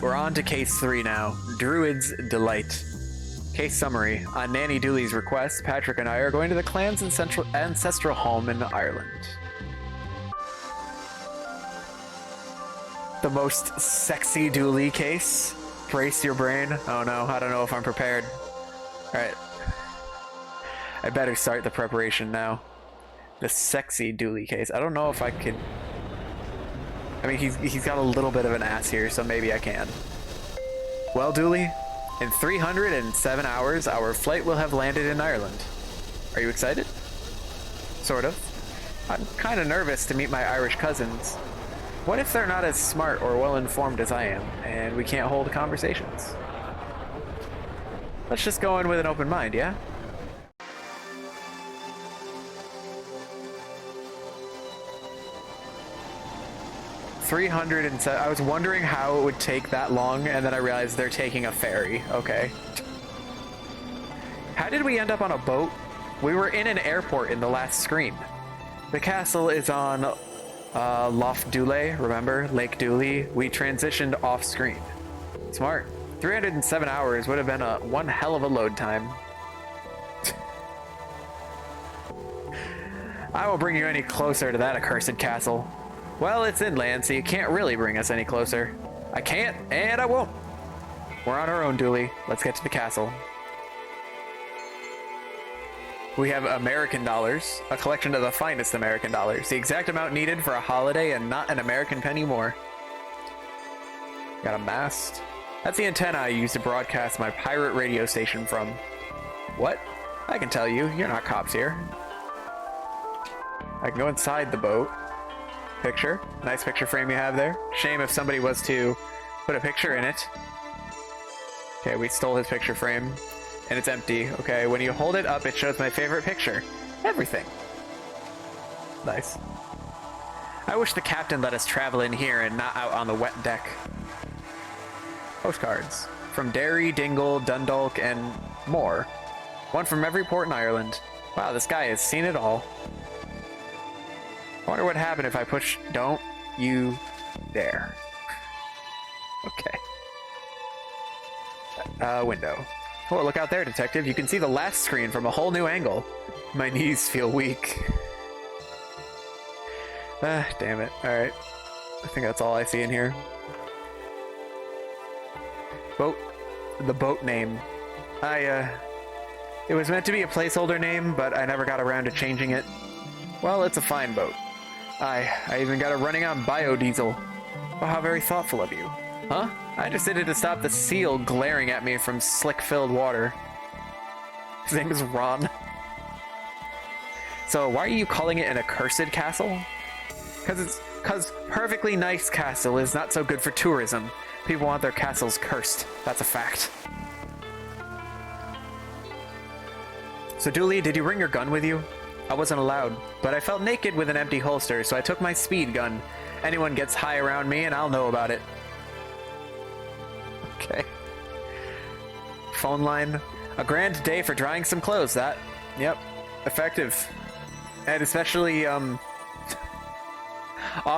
We're on to case 3 now. Druid's Delight. Case summary. On Nanny Dooley's request, Patrick and I are going to the clan's ancestral home in Ireland. The most sexy Dooley case. Brace your brain. Oh no, I don't know if I'm prepared. Alright. I better start the preparation now. The sexy Dooley case. I don't know if I could... I mean, he's got a little bit of an ass here, so maybe I can. Well, Dooley, in 307 hours, our flight will have landed in Ireland. Are you excited? Sort of. I'm kind of nervous to meet my Irish cousins. What if they're not as smart or well-informed as I am, and we can't hold conversations? Let's just go in with an open mind, yeah? I was wondering how it would take that long, and then I realized they're taking a ferry. Okay. How did we end up on a boat? We were in an airport in the last screen. The castle is on Lough Dooley, remember? Lake Dooley. We transitioned off screen. Smart. 307 hours would have been one hell of a load time. I won't bring you any closer to that accursed castle. Well, it's inland, so you can't really bring us any closer. I can't, and I won't. We're on our own, Dooley. Let's get to the castle. We have American dollars, a collection of the finest American dollars, the exact amount needed for a holiday and not an American penny more. Got a mast. That's the antenna I use to broadcast my pirate radio station from. What? I can tell you, you're not cops here. I can go inside the boat. Picture. Nice picture frame you have there. Shame if somebody was to put a picture in it. Okay, we stole his picture frame. And it's empty. Okay, when you hold it up, it shows my favorite picture. Everything. Nice. I wish the captain let us travel in here and not out on the wet deck. Postcards. From Derry, Dingle, Dundalk, and more. One from every port in Ireland. Wow, this guy has seen it all. I wonder what happened if I push don't you dare. Okay. Window. Oh, look out there, detective. You can see the last screen from a whole new angle. My knees feel weak. Ah, damn it. Alright. I think that's all I see in here. Boat. The boat name. It was meant to be a placeholder name, but I never got around to changing it. Well, it's a fine boat. I even got it running on biodiesel. Oh, how very thoughtful of you. Huh? I just did it to stop the seal glaring at me from slick-filled water. His name is Ron. So why are you calling it an accursed castle? Cause perfectly nice castle is not so good for tourism. People want their castles cursed. That's a fact. So Dooley, did you bring your gun with you? I wasn't allowed, but I felt naked with an empty holster, so I took my speed gun. Anyone gets high around me and I'll know about it. Okay. Phone line. A grand day for drying some clothes, that. Yep. Effective. And especially, off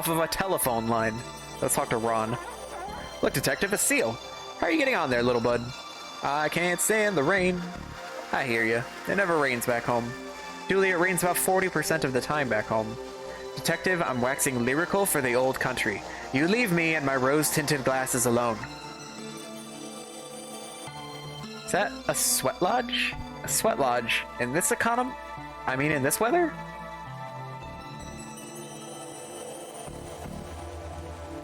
of a telephone line. Let's talk to Ron. Look, detective, a seal. How are you getting on there, little bud? I can't stand the rain. I hear you. It never rains back home. Dooley, it rains about 40% of the time back home. Detective, I'm waxing lyrical for the old country. You leave me and my rose-tinted glasses alone. Is that a sweat lodge? A sweat lodge? In this economy? I mean, in this weather?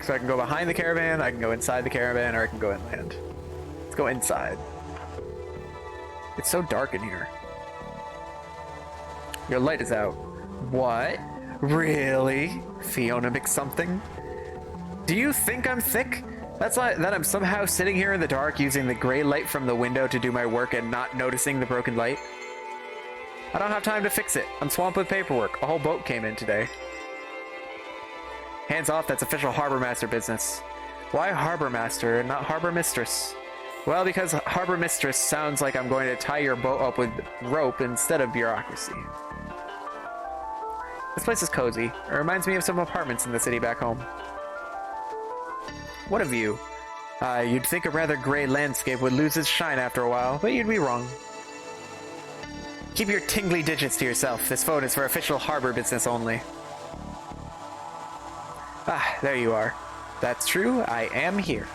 So I can go behind the caravan, I can go inside the caravan, or I can go inland. Let's go inside. It's so dark in here. Your light is out. What? Really? Fiona McSomething? Do you think I'm thick? That's like that I'm somehow sitting here in the dark using the gray light from the window to do my work and not noticing the broken light? I don't have time to fix it. I'm swamped with paperwork. A whole boat came in today. Hands off, that's official harbor master business. Why harbor master and not harbor mistress? Well, because harbor mistress sounds like I'm going to tie your boat up with rope instead of bureaucracy. This place is cozy. It reminds me of some apartments in the city back home. What a view. You'd think a rather gray landscape would lose its shine after a while, but you'd be wrong. Keep your tingly digits to yourself. This phone is for official harbor business only. Ah, there you are. That's true, I am here.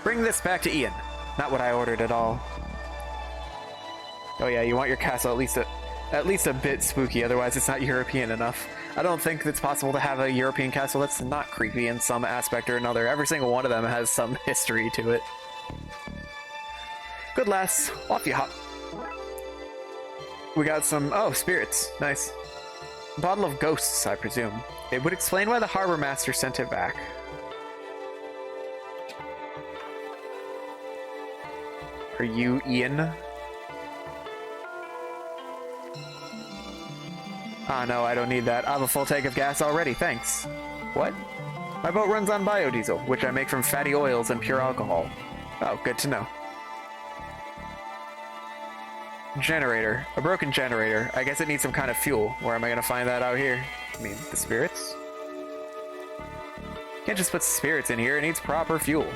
Bring this back to Ian. Not what I ordered at all. Oh yeah, you want your castle at least a bit spooky, otherwise it's not European enough. I don't think it's possible to have a European castle that's not creepy in some aspect or another. Every single one of them has some history to it. Good lass, off you hop. We got some, oh, spirits, nice. A bottle of ghosts, I presume. It would explain why the harbor master sent it back. Are you Ian? Ah, no, I don't need that. I have a full tank of gas already, thanks. What? My boat runs on biodiesel, which I make from fatty oils and pure alcohol. Oh, good to know. Generator. A broken generator. I guess it needs some kind of fuel. Where am I gonna find that out here? I mean, the spirits? Can't just put spirits in here, it needs proper fuel.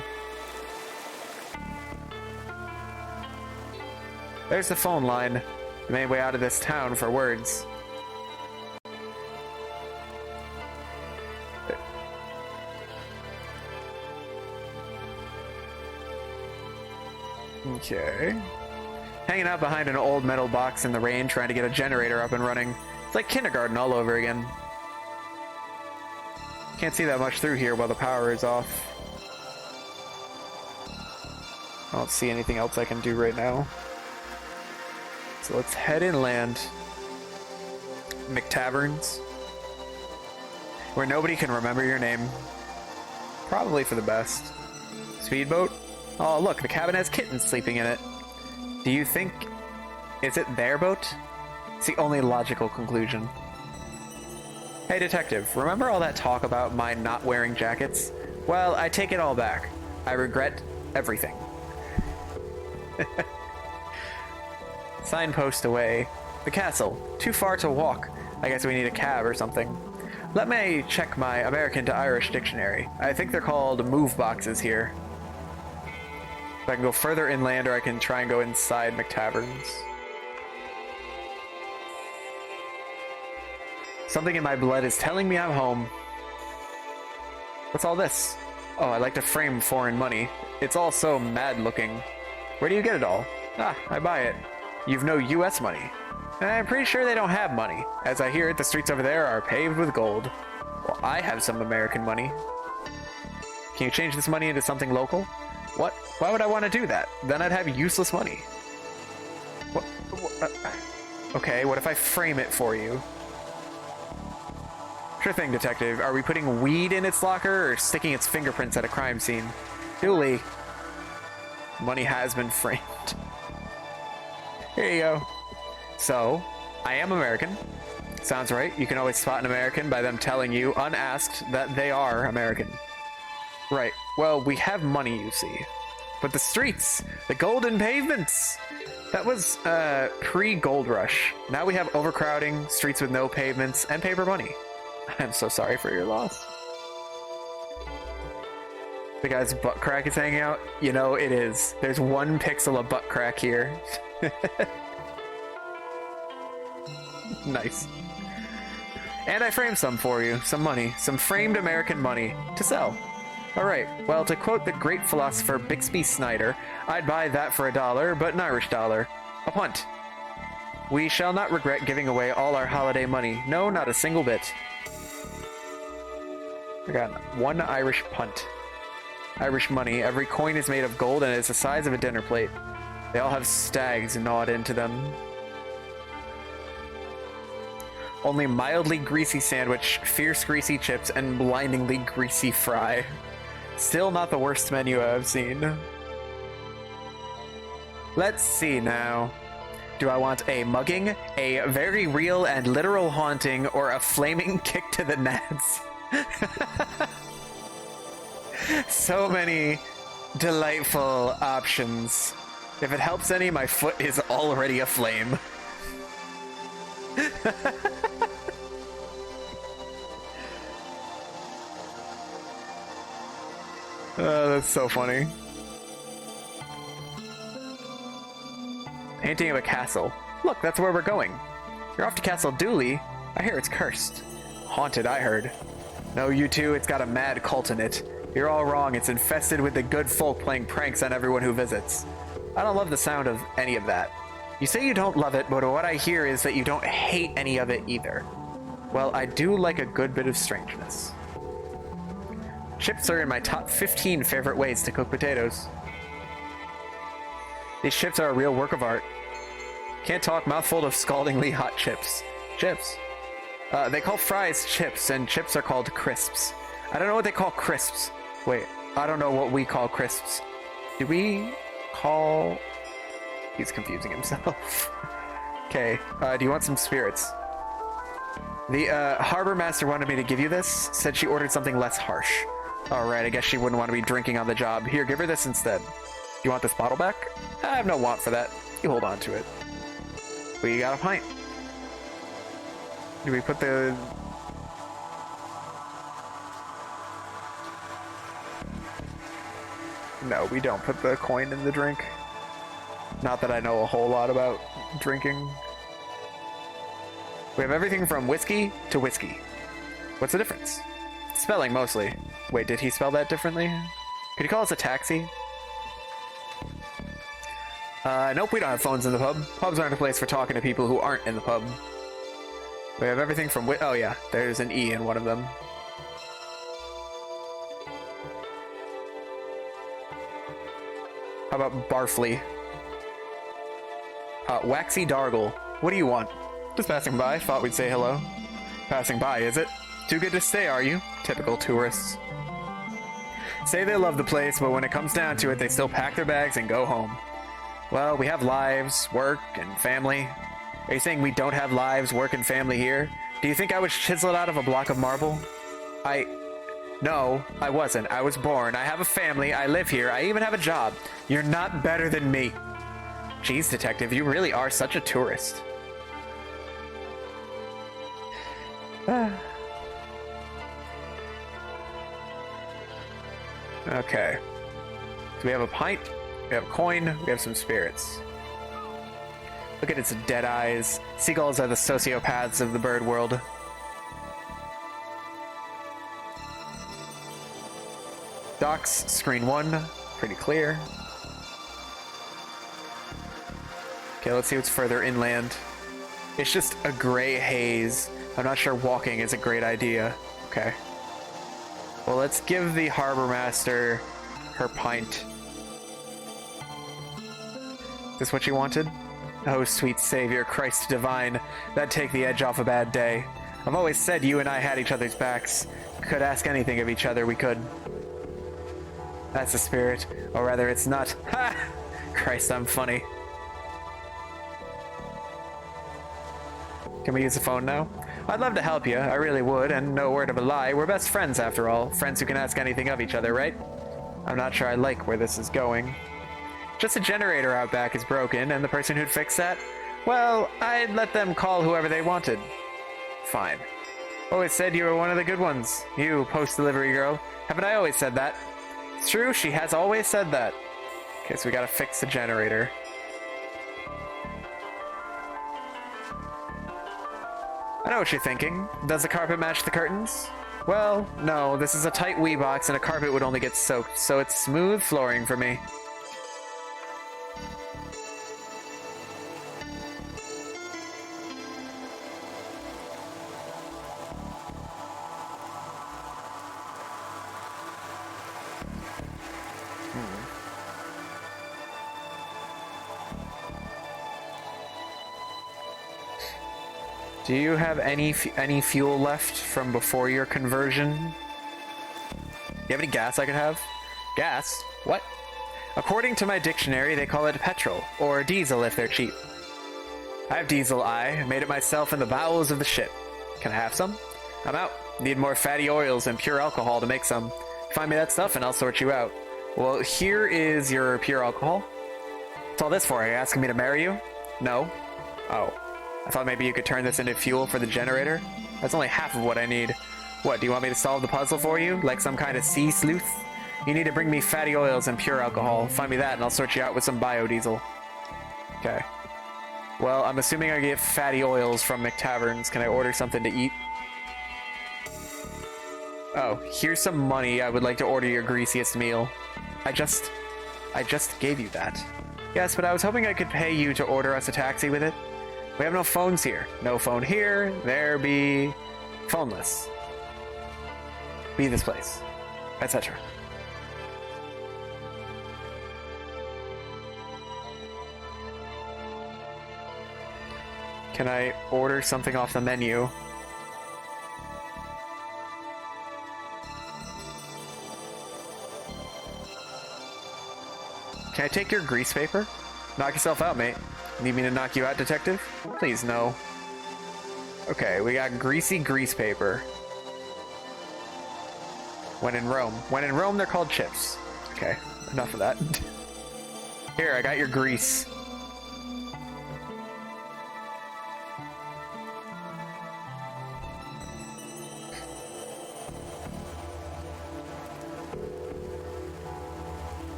There's the phone line. The main way out of this town for words. Okay. Hanging out behind an old metal box in the rain, trying to get a generator up and running. It's like kindergarten all over again. Can't see that much through here while the power is off. I don't see anything else I can do right now. So let's head inland. McTaverns. Where nobody can remember your name. Probably for the best. Speedboat? Oh look, the cabin has kittens sleeping in it. Do you think... is it their boat? It's the only logical conclusion. Hey detective, remember all that talk about my not wearing jackets? Well, I take it all back. I regret everything. Signpost away. The castle. Too far to walk. I guess we need a cab or something. Let me check my American to Irish dictionary. I think they're called move boxes here. I can go further inland, or I can try and go inside McTaverns. Something in my blood is telling me I'm home. What's all this? Oh, I like to frame foreign money. It's all so mad looking. Where do you get it all? Ah, I buy it. You've no US money. I'm pretty sure they don't have money. As I hear it, the streets over there are paved with gold. Well, I have some American money. Can you change this money into something local? What? Why would I want to do that? Then I'd have useless money. What? Okay, what if I frame it for you? Sure thing, detective. Are we putting weed in its locker or sticking its fingerprints at a crime scene? Dooley. Money has been framed. Here you go. So, I am American. Sounds right. You can always spot an American by them telling you, unasked, that they are American. Right. Well, we have money, you see. But the streets! The golden pavements! That was, pre-gold rush. Now we have overcrowding, streets with no pavements, and paper money. I'm so sorry for your loss. The guy's butt crack is hanging out? You know, it is. There's 1 pixel of butt crack here. Nice. And I framed some for you. Some money. Some framed American money. To sell. Alright, well, to quote the great philosopher Bixby Snyder, I'd buy that for $1, but an Irish dollar. A punt. We shall not regret giving away all our holiday money. No, not a single bit. I got 1 Irish punt. Irish money. Every coin is made of gold and is the size of a dinner plate. They all have stags gnawed into them. Only mildly greasy sandwich, fierce greasy chips, and blindingly greasy fry. Still not the worst menu I've seen. Let's see now. Do I want a mugging, a very real and literal haunting, or a flaming kick to the nads? So many delightful options. If it helps any, my foot is already aflame. That's so funny. Painting of a castle. Look, that's where we're going. You're off to Castle Dooley. I hear it's cursed. Haunted, I heard. No, you two, it's got a mad cult in it. You're all wrong. It's infested with the good folk playing pranks on everyone who visits. I don't love the sound of any of that. You say you don't love it, but what I hear is that you don't hate any of it either. Well, I do like a good bit of strangeness. Chips are in my top 15 favorite ways to cook potatoes. These chips are a real work of art. Can't talk, mouthful of scaldingly hot chips. Chips. They call fries chips, and chips are called crisps. I don't know what they call crisps. Wait, I don't know what we call crisps. Do we call... He's confusing himself. Okay, do you want some spirits? The harbor master wanted me to give you this. Said she ordered something less harsh. Alright, I guess she wouldn't want to be drinking on the job. Here, give her this instead. You want this bottle back? I have no want for that. You hold on to it. We got a pint. Do we put the... No, we don't put the coin in the drink. Not that I know a whole lot about drinking. We have everything from whiskey to whiskey. What's the difference? Spelling, mostly. Wait, did he spell that differently? Could you call us a taxi? Nope, we don't have phones in the pub. Pubs aren't a place for talking to people who aren't in the pub. We have everything from oh yeah, there's an E in one of them. How about Barfley? Waxy Dargle. What do you want? Just passing by, thought we'd say hello. Passing by, is it? Too good to stay, are you? Typical tourists. Say they love the place, but when it comes down to it, they still pack their bags and go home. Well, we have lives, work, and family. Are you saying we don't have lives, work, and family here? Do you think I was chiseled out of a block of marble? No, I wasn't. I was born. I have a family. I live here. I even have a job. You're not better than me. Jeez, detective, you really are such a tourist. Okay. So we have a pint, we have a coin, we have some spirits. Look at its dead eyes. Seagulls are the sociopaths of the bird world. Docks, screen 1, pretty clear. Okay, let's see what's further inland. It's just a gray haze. I'm not sure walking is a great idea. Okay. Well, let's give the harbor master her pint. Is this what you wanted? Oh, sweet savior, Christ divine. That'd take the edge off a bad day. I've always said you and I had each other's backs. Could ask anything of each other, we could. That's the spirit. Or rather, it's not. Ha! Christ, I'm funny. Can we use the phone now? I'd love to help you, I really would, and no word of a lie, we're best friends after all. Friends who can ask anything of each other, right? I'm not sure I like where this is going. Just a generator out back is broken, and the person who'd fix that? Well, I'd let them call whoever they wanted. Fine. Always said you were one of the good ones. You, post-delivery girl. Haven't I always said that? It's true, she has always said that. Okay, so we gotta fix the generator. I know what you're thinking. Does the carpet match the curtains? Well, no, this is a tight wee box and a carpet would only get soaked, so it's smooth flooring for me. Do you have any fuel left from before your conversion? Do you have any gas I could have? Gas? What? According to my dictionary, they call it petrol, or diesel if they're cheap. I have diesel, I made it myself in the bowels of the ship. Can I have some? I'm out. Need more fatty oils and pure alcohol to make some. Find me that stuff and I'll sort you out. Well, here is your pure alcohol. What's all this for? Are you asking me to marry you? No. Oh. I thought maybe you could turn this into fuel for the generator. That's only half of what I need. What, do you want me to solve the puzzle for you? Like some kind of sea sleuth? You need to bring me fatty oils and pure alcohol. Find me that and I'll sort you out with some biodiesel. Okay. Well, I'm assuming I get fatty oils from McTaverns. Can I order something to eat? Oh, here's some money. I would like to order your greasiest meal. I just gave you that. Yes, but I was hoping I could pay you to order us a taxi with it. We have no phones here. No phone here. There be... phoneless. Be this place. Etc. Can I order something off the menu? Can I take your grease paper? Knock yourself out, mate. Need me to knock you out, detective? Please, no. Okay, we got greasy grease paper. When in Rome. When in Rome, they're called chips. Okay, enough of that. Here, I got your grease.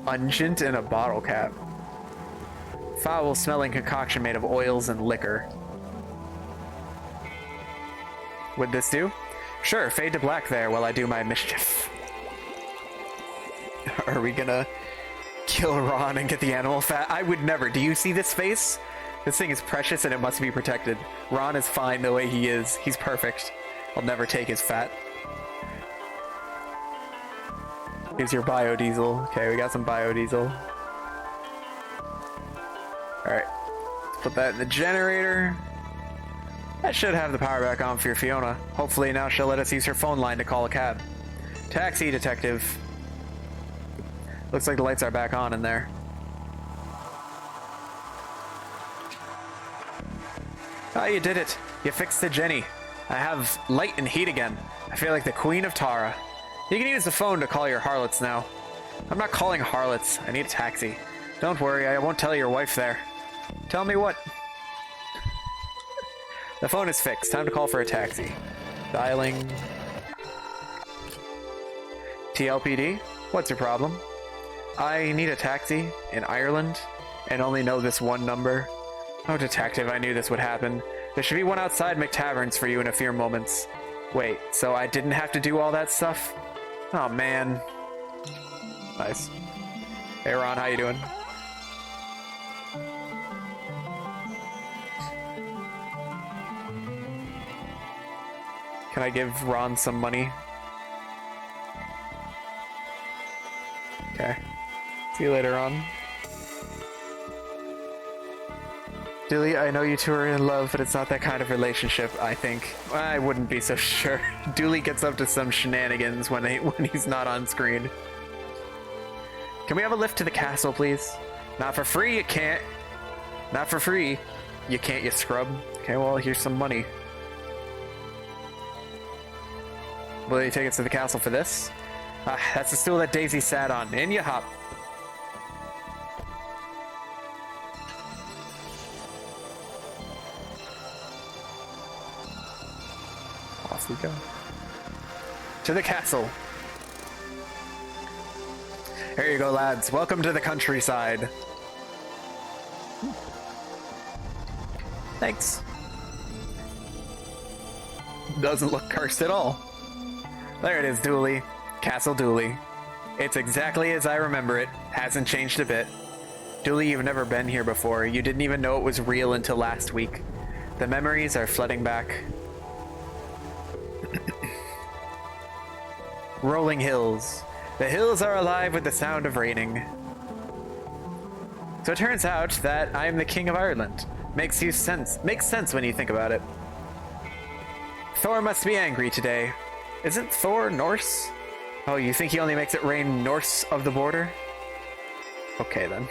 Ungent in a bottle cap. Foul-smelling concoction made of oils and liquor. Would this do? Sure, fade to black there while I do my mischief. Are we gonna kill Ron and get the animal fat? I would never. Do you see this face? This thing is precious and it must be protected. Ron is fine the way he is. He's perfect. I'll never take his fat. Here's your biodiesel. Okay, we got some biodiesel. Alright. Let's put that in the generator. That should have the power back on for your Fiona. Hopefully now she'll let us use her phone line to call a cab. Taxi, detective. Looks like the lights are back on in there. Ah, you did it. You fixed the Jenny. I have light and heat again. I feel like the Queen of Tara. You can use the phone to call your harlots now. I'm not calling harlots. I need a taxi. Don't worry, I won't tell your wife there. Tell me what? The phone is fixed. Time to call for a taxi. Dialing. TLPD? What's your problem? I need a taxi in Ireland and only know this one number. Oh, detective, I knew this would happen. There should be one outside McTaverns for you in a few moments. Wait, so I didn't have to do all that stuff? Oh, man. Nice. Hey, Ron, how you doing? Can I give Ron some money? Okay. See you later, Ron. Dooley, I know you two are in love, but it's not that kind of relationship, I think. I wouldn't be so sure. Dooley gets up to some shenanigans when he's not on screen. Can we have a lift to the castle, please? Not for free, you can't. Not for free. You can't, you scrub. Okay, well, here's some money. Will you take us to the castle for this? That's the stool that Daisy sat on. In you hop. Off we go. To the castle. Here you go, lads. Welcome to the countryside. Thanks. Doesn't look cursed at all. There it is, Dooley. Castle Dooley. It's exactly as I remember it. Hasn't changed a bit. Dooley, you've never been here before. You didn't even know it was real until last week. The memories are flooding back. Rolling hills. The hills are alive with the sound of raining. So it turns out that I am the King of Ireland. Makes sense when you think about it. Thor must be angry today. Isn't Thor Norse? Oh, you think he only makes it rain north of the border? Okay, then.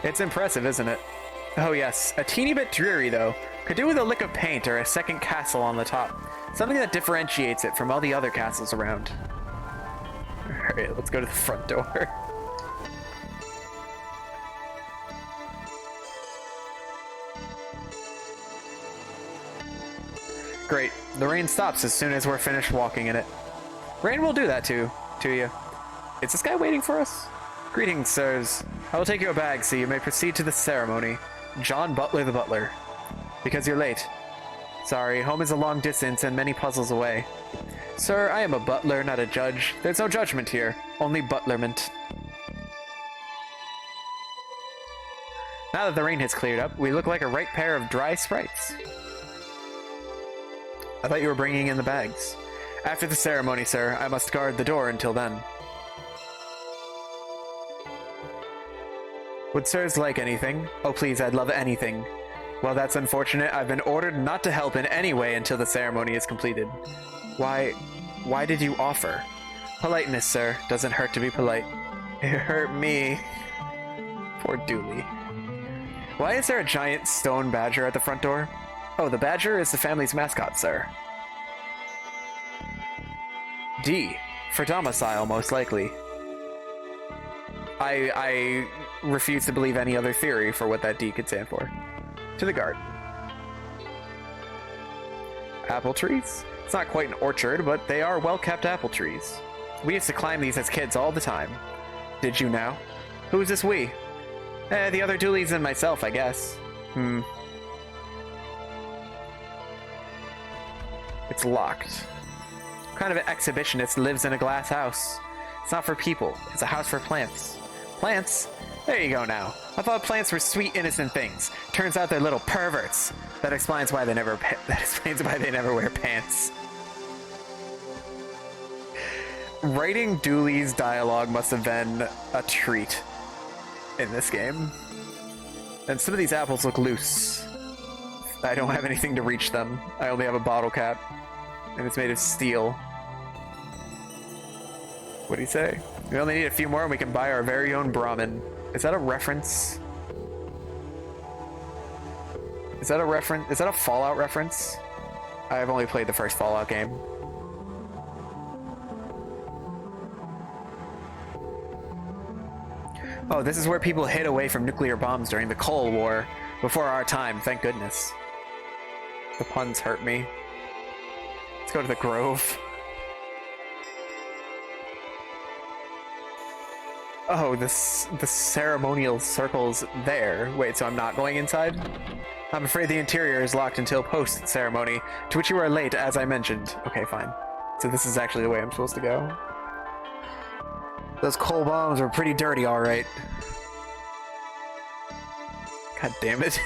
It's impressive, isn't it? Oh yes, a teeny bit dreary though. Could do with a lick of paint or a second castle on the top. Something that differentiates it from all the other castles around. Alright, let's go to the front door. Great. The rain stops as soon as we're finished walking in it. Rain will do that to you. Is this guy waiting for us? Greetings, sirs. I will take you a bag so you may proceed to the ceremony. John Butler the Butler. Because you're late. Sorry, home is a long distance and many puzzles away. Sir, I am a butler, not a judge. There's no judgment here, only butlerment. Now that the rain has cleared up, we look like a right pair of dry sprites. I thought you were bringing in the bags. After the ceremony, sir, I must guard the door until then. Would sirs like anything? Oh please, I'd love anything. Well, that's unfortunate. I've been ordered not to help in any way until the ceremony is completed. Why did you offer? Politeness, sir. Doesn't hurt to be polite. It hurt me. Poor Dooley. Why is there a giant stone badger at the front door? Oh, the badger is the family's mascot, sir. D. For domicile, most likely. I refuse to believe any other theory for what that D could stand for. To the guard. Apple trees? It's not quite an orchard, but they are well-kept apple trees. We used to climb these as kids all the time. Did you now? Who's this we? The other Dooleys and myself, I guess. It's locked. What kind of an exhibitionist lives in a glass house? It's not for people. It's a house for plants. Plants? There you go now. I thought plants were sweet, innocent things. Turns out they're little perverts. That explains why they never wear pants. Writing Dooley's dialogue must have been a treat in this game. And some of these apples look loose. I don't have anything to reach them. I only have a bottle cap. And it's made of steel. What do you say? We only need a few more and we can buy our very own Brahmin. Is that a reference? Is that a reference? Is that a Fallout reference? I've only played the first Fallout game. Oh, this is where people hid away from nuclear bombs during the Cold War. Before our time, thank goodness. The puns hurt me. Let's go to the Grove. Oh, the ceremonial circle's there. Wait, so I'm not going inside? I'm afraid the interior is locked until post-ceremony, to which you are late, as I mentioned. Okay, fine. So this is actually the way I'm supposed to go. Those coal bombs were pretty dirty, alright. God damn it.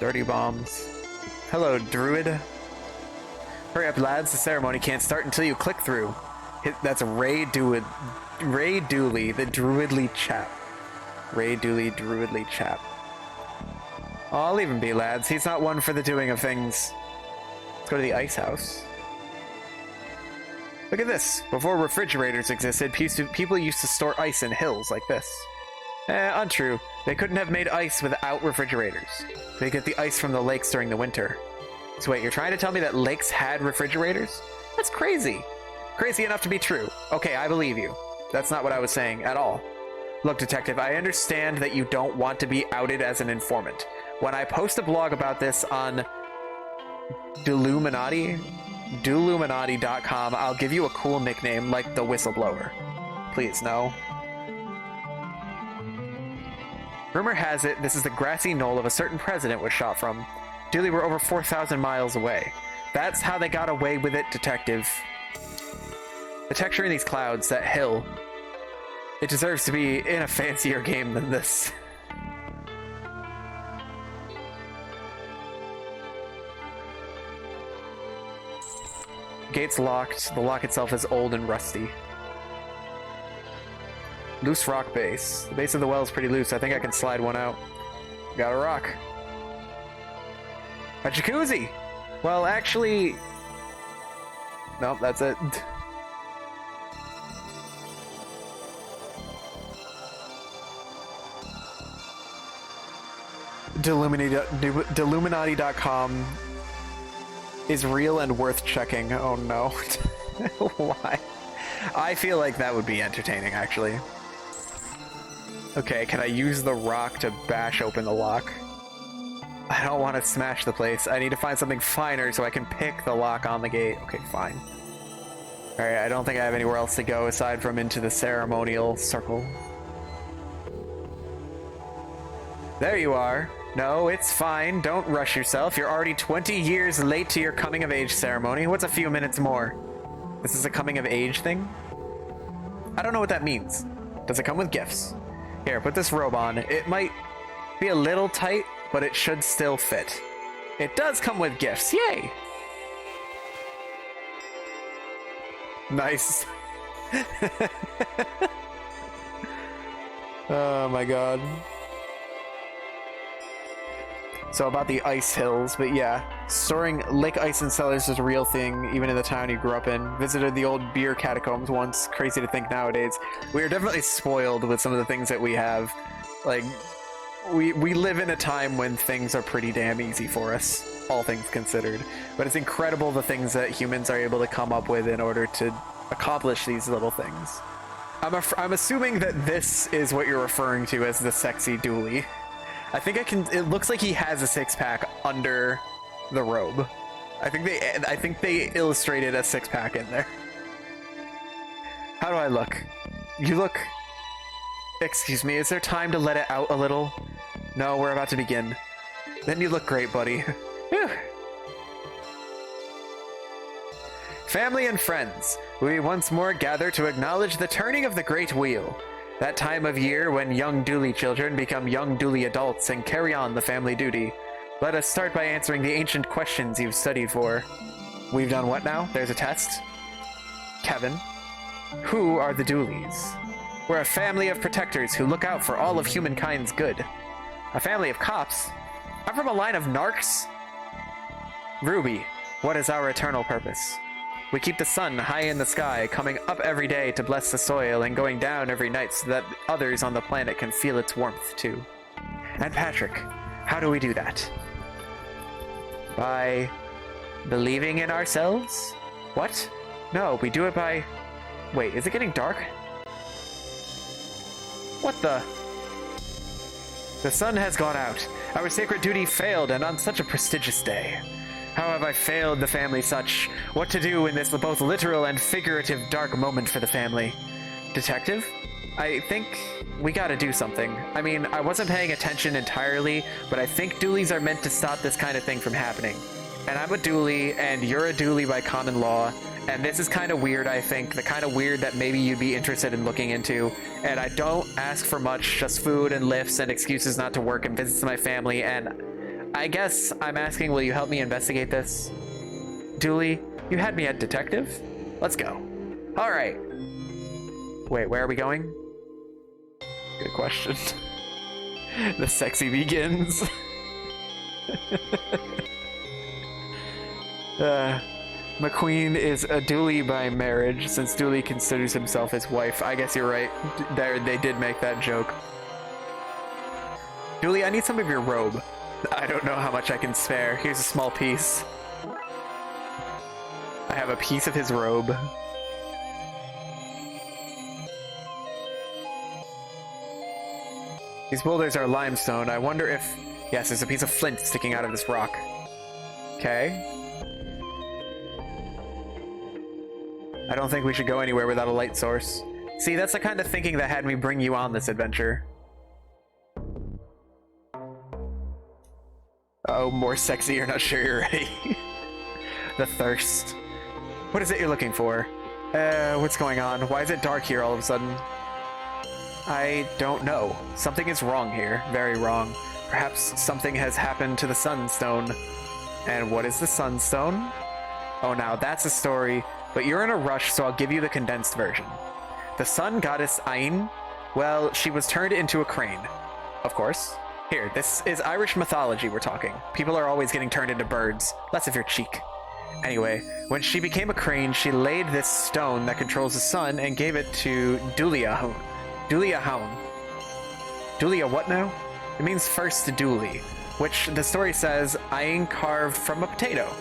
Dirty bombs. Hello, Druid. Hurry up, lads. The ceremony can't start until you click through. That's Ray Dooley, the Druidly chap. Ray Dooley, Druidly chap. Oh, I'll leave him be, lads. He's not one for the doing of things. Let's go to the ice house. Look at this. Before refrigerators existed, people used to store ice in hills like this. Untrue. They couldn't have made ice without refrigerators. They get the ice from the lakes during the winter. So wait, you're trying to tell me that lakes had refrigerators? That's crazy. Crazy enough to be true. Okay, I believe you. That's not what I was saying at all. Look, detective, I understand that you don't want to be outed as an informant. When I post a blog about this on Dooluminati.com, I'll give you a cool nickname like the Whistleblower. Please, no. Rumor has it this is the grassy knoll of a certain president was shot from. Dooley were over 4,000 miles away. That's how they got away with it, detective. The texture in these clouds, that hill, it deserves to be in a fancier game than this. Gate's locked. The lock itself is old and rusty. Loose rock base. The base of the well is pretty loose. I think I can slide one out. Got a rock. A jacuzzi! Well, actually... Nope, that's it. Deluminati.com is real and worth checking. Oh no. Why? I feel like that would be entertaining, actually. Okay, can I use the rock to bash open the lock? I don't want to smash the place. I need to find something finer so I can pick the lock on the gate. Okay, fine. Alright, I don't think I have anywhere else to go aside from into the ceremonial circle. There you are. No, it's fine. Don't rush yourself. You're already 20 years late to your coming of age ceremony. What's a few minutes more? This is a coming of age thing? I don't know what that means. Does it come with gifts? Here, put this robe on. It might be a little tight, but it should still fit. It does come with gifts. Yay! Nice. Oh my god. So about the ice hills, but yeah, storing lake ice in cellars is a real thing, even in the town you grew up in. Visited the old beer catacombs once. Crazy to think nowadays. We are definitely spoiled with some of the things that we have. Like, we live in a time when things are pretty damn easy for us, all things considered. But it's incredible the things that humans are able to come up with in order to accomplish these little things. I'm assuming that this is what you're referring to as the sexy Dooley. I think I can. It looks like he has a six-pack under the robe. I think they illustrated a six-pack in there. How do I look? You look. Excuse me. Is there time to let it out a little? No, we're about to begin. Then you look great, buddy. Whew. Family and friends, we once more gather to acknowledge the turning of the Great Wheel. That time of year when young Dooley children become young Dooley adults and carry on the family duty. Let us start by answering the ancient questions you've studied for. We've done what now? There's a test. Kevin. Who are the Dooleys? We're a family of protectors who look out for all of humankind's good. A family of cops? I'm from a line of narcs? Ruby, what is our eternal purpose? We keep the sun high in the sky, coming up every day to bless the soil, and going down every night so that others on the planet can feel its warmth, too. And Patrick, how do we do that? By believing in ourselves? What? No, we do it by... Wait, is it getting dark? What the... The sun has gone out. Our sacred duty failed, and on such a prestigious day. How have I failed the family such? What to do in this both literal and figurative dark moment for the family? Detective? I think we gotta do something. I mean, I wasn't paying attention entirely, but I think Dooleys are meant to stop this kind of thing from happening. And I'm a Dooley, and you're a Dooley by common law, and this is kind of weird, I think. The kind of weird that maybe you'd be interested in looking into. And I don't ask for much, just food and lifts and excuses not to work and visits to my family, and... I guess I'm asking, will you help me investigate this? Dooley, you had me at detective? Let's go. All right. Wait, where are we going? Good question. The sexy begins. McQueen is a Dooley by marriage, since Dooley considers himself his wife. I guess you're right. There, they did make that joke. Dooley, I need some of your robe. I don't know how much I can spare. Here's a small piece. I have a piece of his robe. These boulders are limestone. I wonder if... Yes, there's a piece of flint sticking out of this rock. Okay. I don't think we should go anywhere without a light source. See, that's the kind of thinking that had me bring you on this adventure. Oh, more sexy, you're not sure you're ready. The thirst. What is it you're looking for? What's going on? Why is it dark here all of a sudden? I don't know. Something is wrong here. Very wrong. Perhaps something has happened to the Sunstone. And what is the Sunstone? Oh, now that's a story, but you're in a rush, so I'll give you the condensed version. The sun goddess Ain, well, she was turned into a crane. Of course. Here, this is Irish mythology we're talking. People are always getting turned into birds. Less of your cheek. Anyway, when she became a crane, she laid this stone that controls the sun and gave it to Dooley-a-Hoon. Dooley-a-Houn. Dooley-a what now? It means first Dooley, which the story says Ain carved from a potato.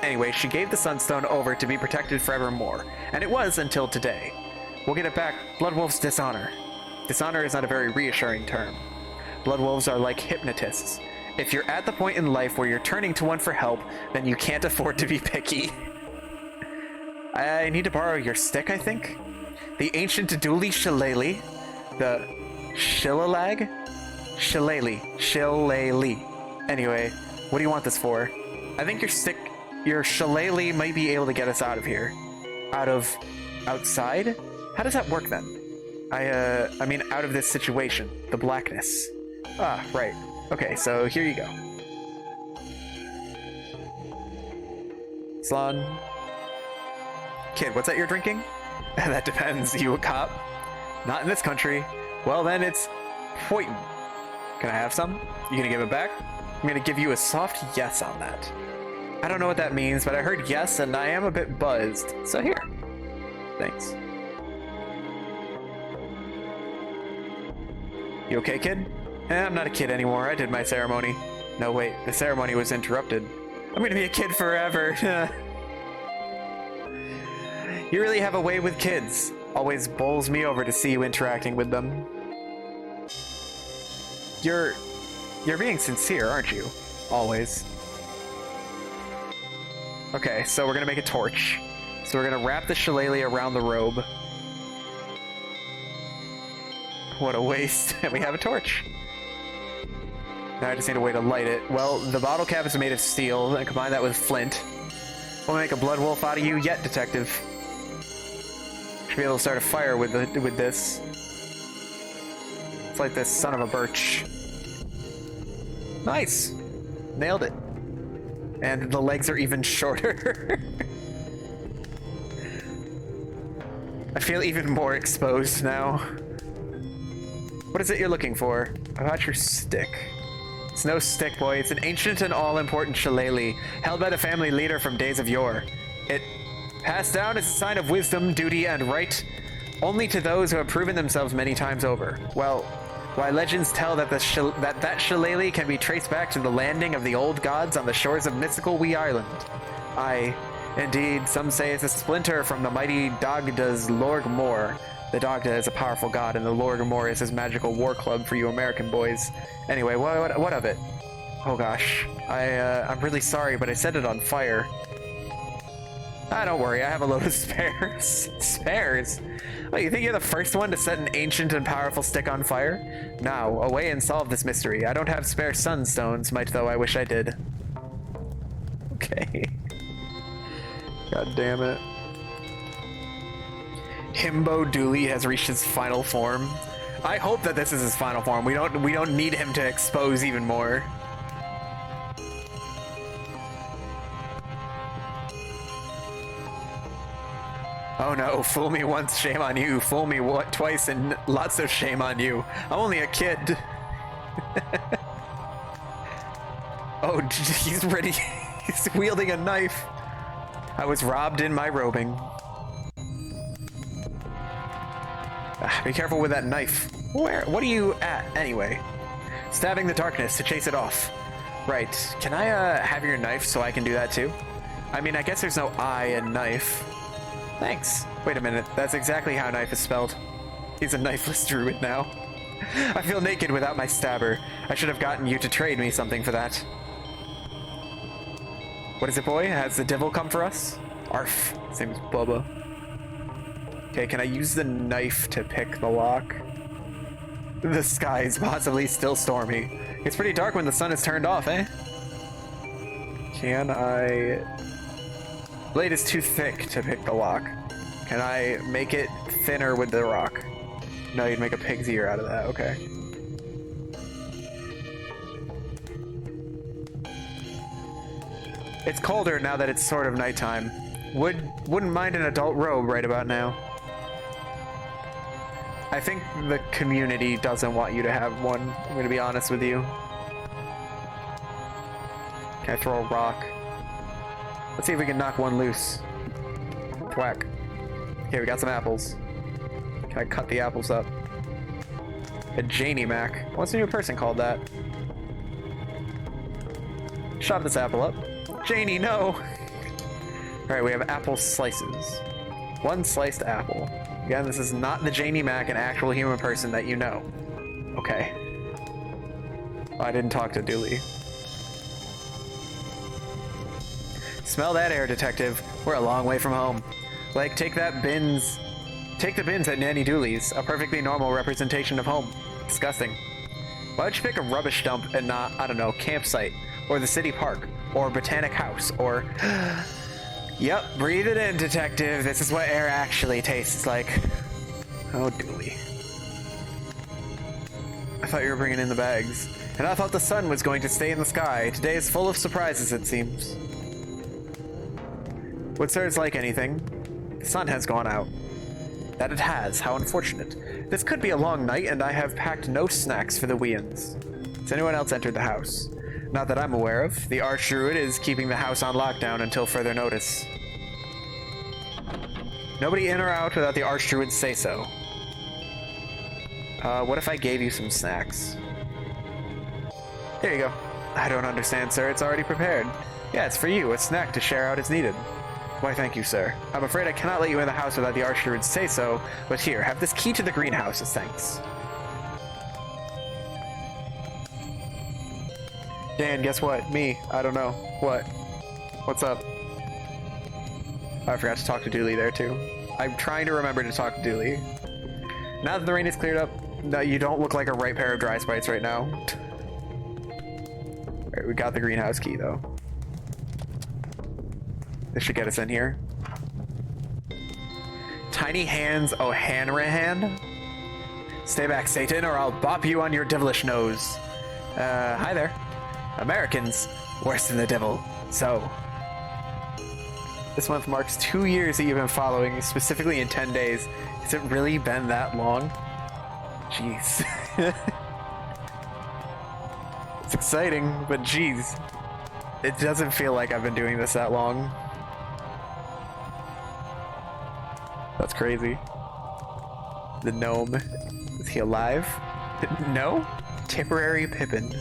Anyway, she gave the sunstone over to be protected forevermore, and it was until today. We'll get it back. Bloodwolf's dishonor. Dishonor is not a very reassuring term. Bloodwolves are like hypnotists. If you're at the point in life where you're turning to one for help, then you can't afford to be picky. I need to borrow your stick, I think? The ancient Dooley shillelagh. The shillalag? Shillelagh. Anyway, what do you want this for? I think your shillelagh might be able to get us out of here. Outside? How does that work then? I mean out of this situation. The blackness. Ah, right. Okay, so here you go. Slán. Kid, what's that you're drinking? That depends. You a cop? Not in this country. Well then, it's poison. Can I have some? You gonna give it back? I'm gonna give you a soft yes on that. I don't know what that means, but I heard yes and I am a bit buzzed. So here. Thanks. You okay, kid? I'm not a kid anymore. I did my ceremony. No, wait. The ceremony was interrupted. I'm gonna be a kid forever. You really have a way with kids. Always bowls me over to see you interacting with them. You're being sincere, aren't you? Always. Okay, so we're gonna make a torch. So we're gonna wrap the shillelagh around the robe. What a waste. And we have a torch. Now I just need a way to light it. Well, the bottle cap is made of steel, and combine that with flint. We'll make a blood wolf out of you yet, detective. Should be able to start a fire with this. It's like this son of a birch. Nice! Nailed it. And the legs are even shorter. I feel even more exposed now. What is it you're looking for? How about your stick? It's no stick, boy. It's an ancient and all-important shillelagh, held by the family leader from days of yore. It passed down as a sign of wisdom, duty, and right, only to those who have proven themselves many times over. Well, why legends tell that that shillelagh can be traced back to the landing of the old gods on the shores of mystical Wee Island. Aye, indeed, some say it's a splinter from the mighty Dagda's Lorg Mor. The Dagda is a powerful god, and the Lorg Mor is his magical war club for you American boys. Anyway, what of it? Oh gosh, I'm really sorry, but I set it on fire. Ah, don't worry, I have a load of spares. Spares? Oh, you think you're the first one to set an ancient and powerful stick on fire? Now, away and solve this mystery. I don't have spare sunstones, might though I wish I did. Okay. God damn it. Himbo Dooley has reached his final form. I hope that this is his final form. We don't need him to expose even more. Oh no, fool me once, shame on you. Fool me twice and lots of shame on you. I'm only a kid. Oh, he's ready. He's wielding a knife. I was robbed in my robing. Be careful with that knife. What are you at, anyway? Stabbing the darkness to chase it off. Right. Can I, have your knife so I can do that too? I mean, I guess there's no I in knife. Thanks. Wait a minute. That's exactly how knife is spelled. He's a knifeless druid now. I feel naked without my stabber. I should have gotten you to trade me something for that. What is it, boy? Has the devil come for us? Arf. His name is Bubba. Okay, can I use the knife to pick the lock? The sky is possibly still stormy. It's pretty dark when the sun is turned off, eh? Can I... Blade is too thick to pick the lock. Can I make it thinner with the rock? No, you'd make a pig's ear out of that. Okay. It's colder now that it's sort of nighttime. Wouldn't mind an adult robe right about now. I think the community doesn't want you to have one. I'm gonna be honest with you. Can I throw a rock? Let's see if we can knock one loose. Thwack. Okay, we got some apples. Can I cut the apples up? A Janie Mac. What's a new person called that? Chop this apple up. Janie, no! Alright, we have apple slices. One sliced apple. Again, this is not the Janie Mac, an actual human person that you know. Okay. Oh, I didn't talk to Dooley. Smell that air, detective. We're a long way from home. Like, take the bins at Nanny Dooley's, a perfectly normal representation of home. Disgusting. Why'd you pick a rubbish dump and not, I don't know, campsite, or the city park, or botanic house, or... Yep, breathe it in, detective. This is what air actually tastes like. Oh, Dooley. I thought you were bringing in the bags. And I thought the sun was going to stay in the sky. Today is full of surprises, it seems. Would sirs like anything? The sun has gone out. That it has. How unfortunate. This could be a long night, and I have packed no snacks for the weans. Has anyone else entered the house? Not that I'm aware of. The Archdruid is keeping the house on lockdown until further notice. Nobody in or out without the Archdruid say so. What if I gave you some snacks? Here you go. I don't understand, sir. It's already prepared. Yeah, it's for you. A snack to share out as needed. Why, thank you, sir. I'm afraid I cannot let you in the house without the Archdruid say so, but here, have this key to the greenhouse as thanks. Dan, guess what? Me. I don't know. What? What's up? Oh, I forgot to talk to Dooley there, too. I'm trying to remember to talk to Dooley. Now that the rain is cleared up, no, you don't look like a right pair of dry spites right now. Alright, we got the greenhouse key, though. This should get us in here. Tiny hands O'Hanrahan? Stay back, Satan, or I'll bop you on your devilish nose. Hi there. Americans, worse than the devil. So, this month marks 2 years that you've been following, specifically in 10 days. Has it really been that long? Jeez. It's exciting, but jeez. It doesn't feel like I've been doing this that long. That's crazy. The gnome. Is he alive? No? Tipperary Pippin.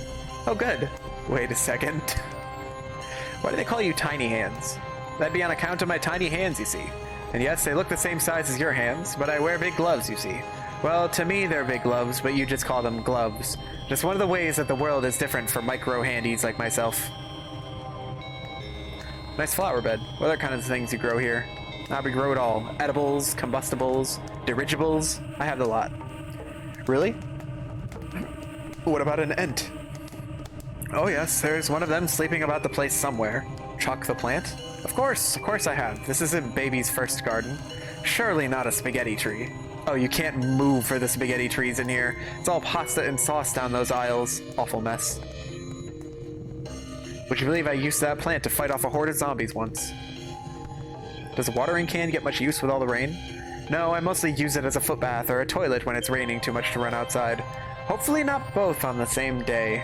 Oh, good. Wait a second. Why do they call you Tiny Hands? That'd be on account of my tiny hands, you see. And yes, they look the same size as your hands, but I wear big gloves, you see. Well, to me, they're big gloves, but you just call them gloves. Just one of the ways that the world is different for micro-handies like myself. Nice flower bed. What other kind of things you grow here? We grow it all. Edibles, combustibles, dirigibles. I have the lot. Really? What about an ent? Oh yes, there's one of them sleeping about the place somewhere. Chuck the plant? Of course I have. This isn't baby's first garden. Surely not a spaghetti tree. Oh, you can't move for the spaghetti trees in here. It's all pasta and sauce down those aisles. Awful mess. Would you believe I used that plant to fight off a horde of zombies once? Does a watering can get much use with all the rain? No, I mostly use it as a foot bath or a toilet when it's raining too much to run outside. Hopefully not both on the same day.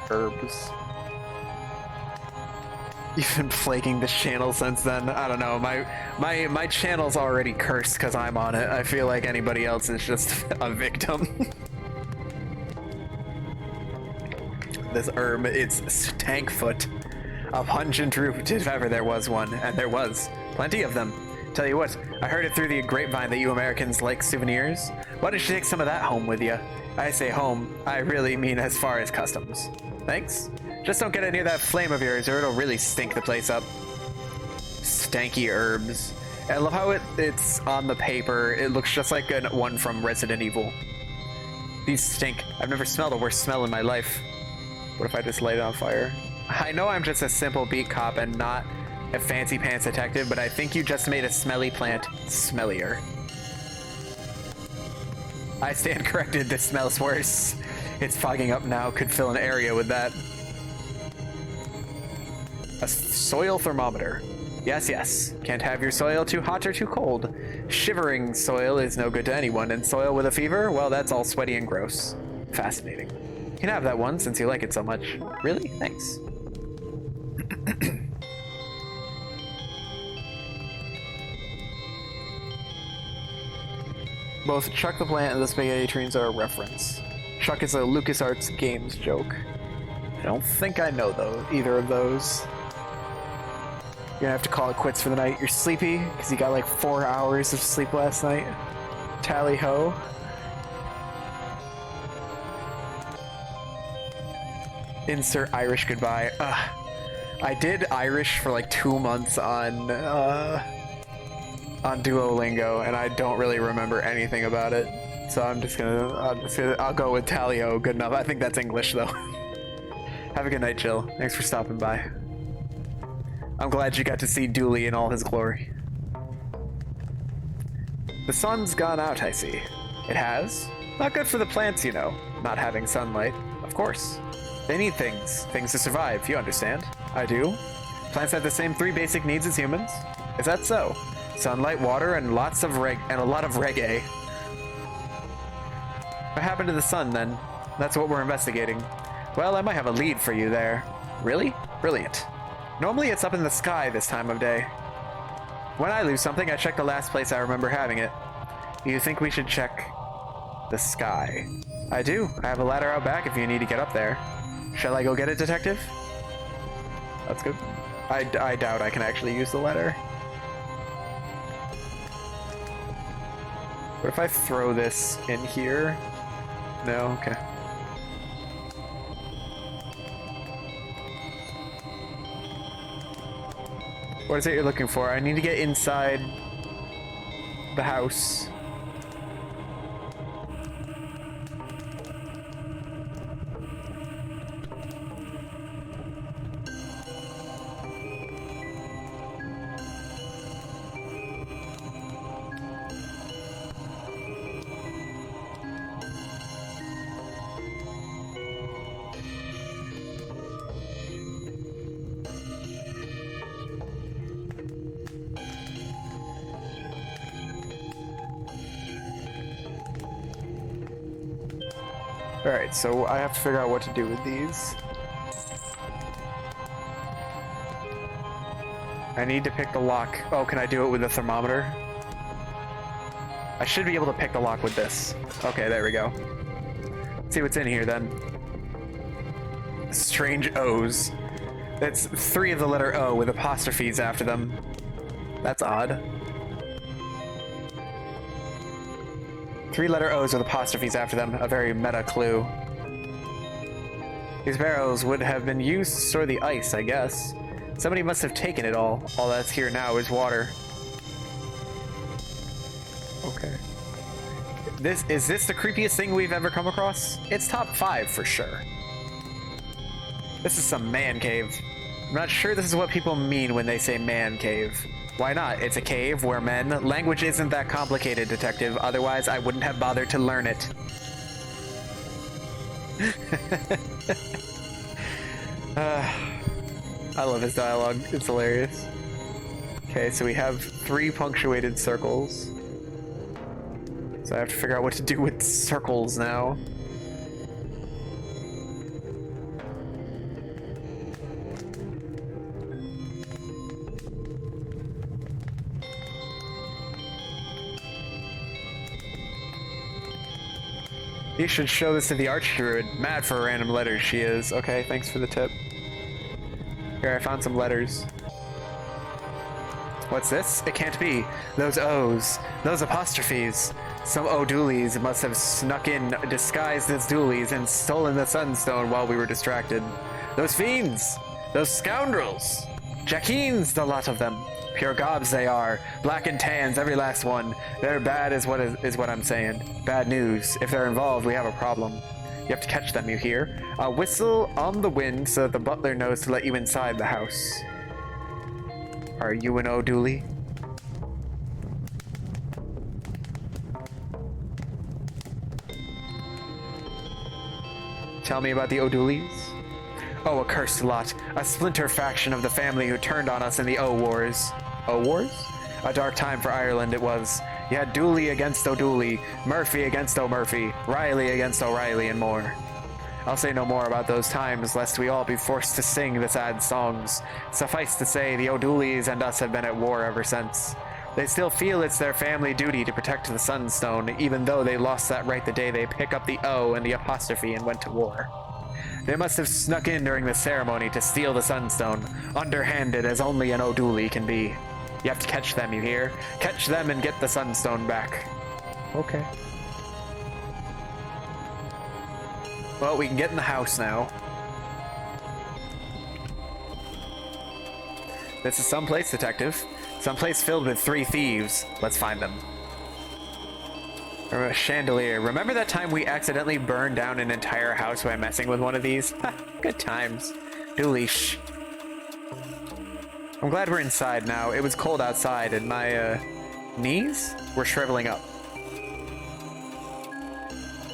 Herbs. You've been plaguing this channel since then. I don't know. My channel's already cursed because I'm on it. I feel like anybody else is just a victim. This herb, it's Stankfoot. A pungent root, if ever there was one, and there was. Plenty of them. Tell you what, I heard it through the grapevine that you Americans like souvenirs. Why don't you take some of that home with you? I say home, I really mean as far as customs. Thanks. Just don't get it near that flame of yours or it'll really stink the place up. Stanky herbs. I love how it's on the paper. It looks just like one from Resident Evil. These stink. I've never smelled a worse smell in my life. What if I just light it on fire? I know I'm just a simple beat cop and not a fancy pants detective, but I think you just made a smelly plant smellier. I stand corrected, this smells worse. It's fogging up now, could fill an area with that. A soil thermometer. Yes, yes. Can't have your soil too hot or too cold. Shivering soil is no good to anyone, and soil with a fever, well, that's all sweaty and gross. Fascinating. You can have that one since you like it so much. Really? Thanks. Both Chuck the Plant and the Spaghetti Trees are a reference. Chuck is a LucasArts Games joke. I don't think I know though either of those. You're gonna have to call it quits for the night. You're sleepy because you got like 4 hours of sleep last night. Tally ho. Insert Irish goodbye. Ugh. I did Irish for like 2 months on Duolingo, and I don't really remember anything about it. So I'll go with Talio. Good enough. I think that's English though. Have a good night, Jill. Thanks for stopping by. I'm glad you got to see Dooley in all his glory. The sun's gone out, I see. It has? Not good for the plants, you know, not having sunlight. Of course. They need things to survive, you understand. I do. Plants have the same 3 basic needs as humans. Is that so? Sunlight, water, and a lot of reggae. What happened to the sun, then? That's what we're investigating. Well, I might have a lead for you there. Really? Brilliant. Normally it's up in the sky this time of day. When I lose something, I check the last place I remember having it. You think we should check the sky? I do. I have a ladder out back if you need to get up there. Shall I go get it, detective? That's good. I doubt I can actually use the ladder. What if I throw this in here? No? Okay. What is it you're looking for? I need to get inside the house. Alright, so I have to figure out what to do with these. I need to pick the lock. Oh, can I do it with the thermometer? I should be able to pick the lock with this. Okay, there we go. Let's see what's in here then. Strange O's. That's 3 of the letter O with apostrophes after them. That's odd. 3 letter O's with apostrophes after them, a very meta clue. These barrels would have been used to store the ice, I guess. Somebody must have taken it all. All that's here now is water. Okay. Is this the creepiest thing we've ever come across? It's top 5 for sure. This is some man cave. I'm not sure this is what people mean when they say man cave. Why not? It's a cave where men. Language isn't that complicated, detective. Otherwise, I wouldn't have bothered to learn it. I love his dialogue. It's hilarious. Okay, so we have 3 punctuated circles. So I have to figure out what to do with circles now. You should show this to the Druid. Mad for random letters she is. Okay, thanks for the tip. Here, I found some letters. What's this? It can't be. Those O's. Those apostrophes. Some O'Dooleys must have snuck in, disguised as Dooleys, and stolen the Sunstone while we were distracted. Those fiends! Those scoundrels! Jackines, the lot of them. Pure gobs they are. Black and tans, every last one. They're bad is what I'm saying. Bad news. If they're involved, we have a problem. You have to catch them, you hear? Whistle on the wind so that the butler knows to let you inside the house. Are you an O'Dooley? Tell me about the O'Dooleys. Oh, a cursed lot. A splinter faction of the family who turned on us in the O-Wars. O-Wars? A dark time for Ireland it was. You had Dooley against O'Dooley, Murphy against O'Murphy, Riley against O'Reilly, and more. I'll say no more about those times, lest we all be forced to sing the sad songs. Suffice to say, the O'Dooleys and us have been at war ever since. They still feel it's their family duty to protect the Sunstone, even though they lost that right the day they pick up the O and the apostrophe and went to war. They must have snuck in during the ceremony to steal the Sunstone, underhanded as only an O'Dooley can be. You have to catch them, you hear? Catch them and get the Sunstone back. Okay. Well, we can get in the house now. This is someplace, detective. Someplace filled with 3 thieves. Let's find them. A chandelier. Remember that time we accidentally burned down an entire house by messing with one of these? Good times. Dooley, shh. I'm glad we're inside now. It was cold outside and my knees were shriveling up.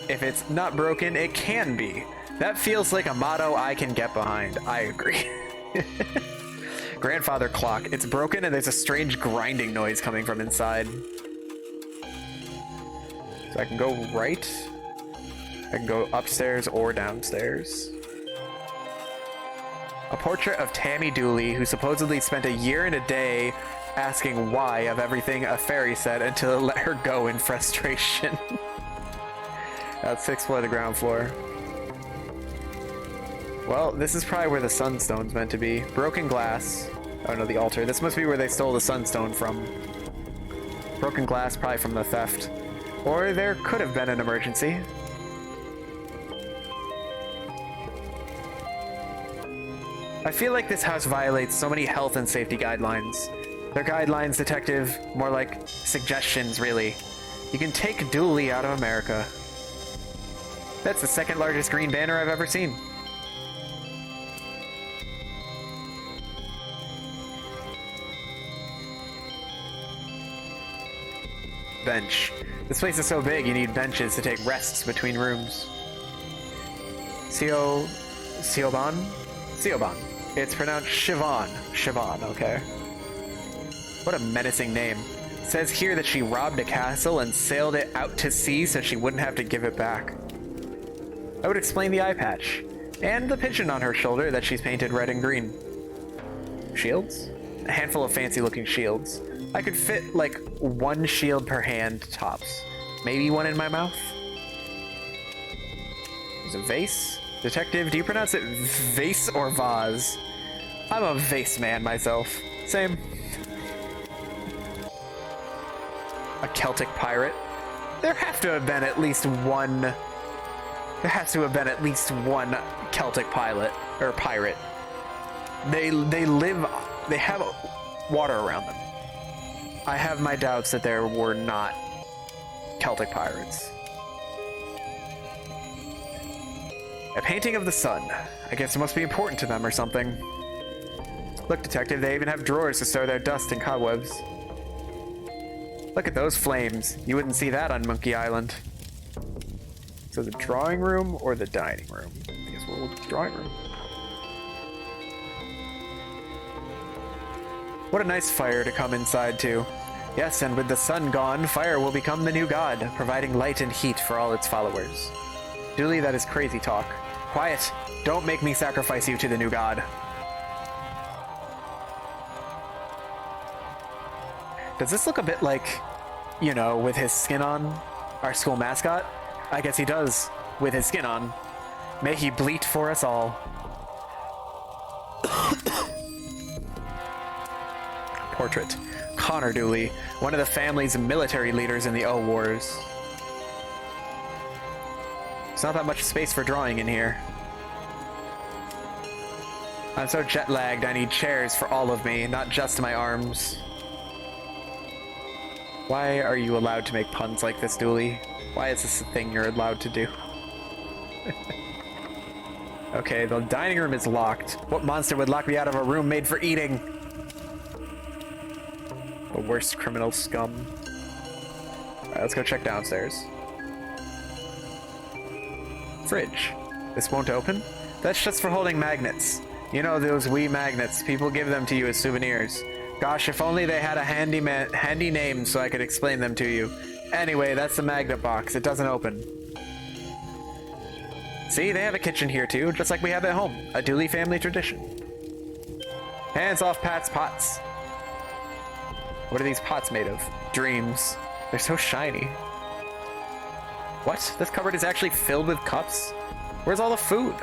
If it's not broken, it can be. That feels like a motto I can get behind. I agree. Grandfather clock. It's broken and there's a strange grinding noise coming from inside. So I can go right. I can go upstairs or downstairs. A portrait of Tammy Dooley, who supposedly spent a year and a day asking why of everything a fairy said until it let her go in frustration. That's 6th floor, the ground floor. Well, this is probably where the sunstone's meant to be. Broken glass. Oh no, the altar. This must be where they stole the sunstone from. Broken glass, probably from the theft. Or there could have been an emergency. I feel like this house violates so many health and safety guidelines. They're guidelines, detective, more like suggestions, really. You can take Dooley out of America. That's the 2nd largest green banner I've ever seen. Bench. This place is so big, you need benches to take rests between rooms. Siobhan? Siobhan. It's pronounced Siobhan. Siobhan, okay. What a menacing name. It says here that she robbed a castle and sailed it out to sea so she wouldn't have to give it back. I would explain the eye patch. And the pigeon on her shoulder that she's painted red and green. Shields? A handful of fancy looking shields. I could fit like 1 shield per hand tops. Maybe 1 in my mouth? There's a vase? Detective, do you pronounce it vase or vase? I'm a vase man myself. Same. A Celtic pirate? There have to have been at least one... There has to have been at least one Celtic pilot, or pirate. They live... They have water around them. I have my doubts that there were not Celtic pirates. A painting of the sun. I guess it must be important to them or something. Look, detective, they even have drawers to store their dust and cobwebs. Look at those flames. You wouldn't see that on Monkey Island. So the drawing room or the dining room? I guess we'll look at the drawing room. What a nice fire to come inside to. Yes, and with the sun gone, fire will become the new god, providing light and heat for all its followers. Dooley, that is crazy talk. Quiet! Don't make me sacrifice you to the new god. Does this look a bit like, you know, with his skin on? Our school mascot? I guess he does, with his skin on. May he bleat for us all. Portrait. Connor Dooley, one of the family's military leaders in the O Wars. There's not that much space for drawing in here. I'm so jet-lagged, I need chairs for all of me, not just my arms. Why are you allowed to make puns like this, Dooley? Why is this a thing you're allowed to do? Okay, the dining room is locked. What monster would lock me out of a room made for eating? The worst criminal scum. Alright, let's go check downstairs. Fridge. This won't open? That's just for holding magnets. You know those wee magnets. People give them to you as souvenirs. Gosh, if only they had a handy name so I could explain them to you. Anyway, that's the magnet box. It doesn't open. See, they have a kitchen here too, just like we have at home. A Dooley family tradition. Hands off Pat's pots. What are these pots made of? Dreams. They're so shiny. What? This cupboard is actually filled with cups? Where's all the food?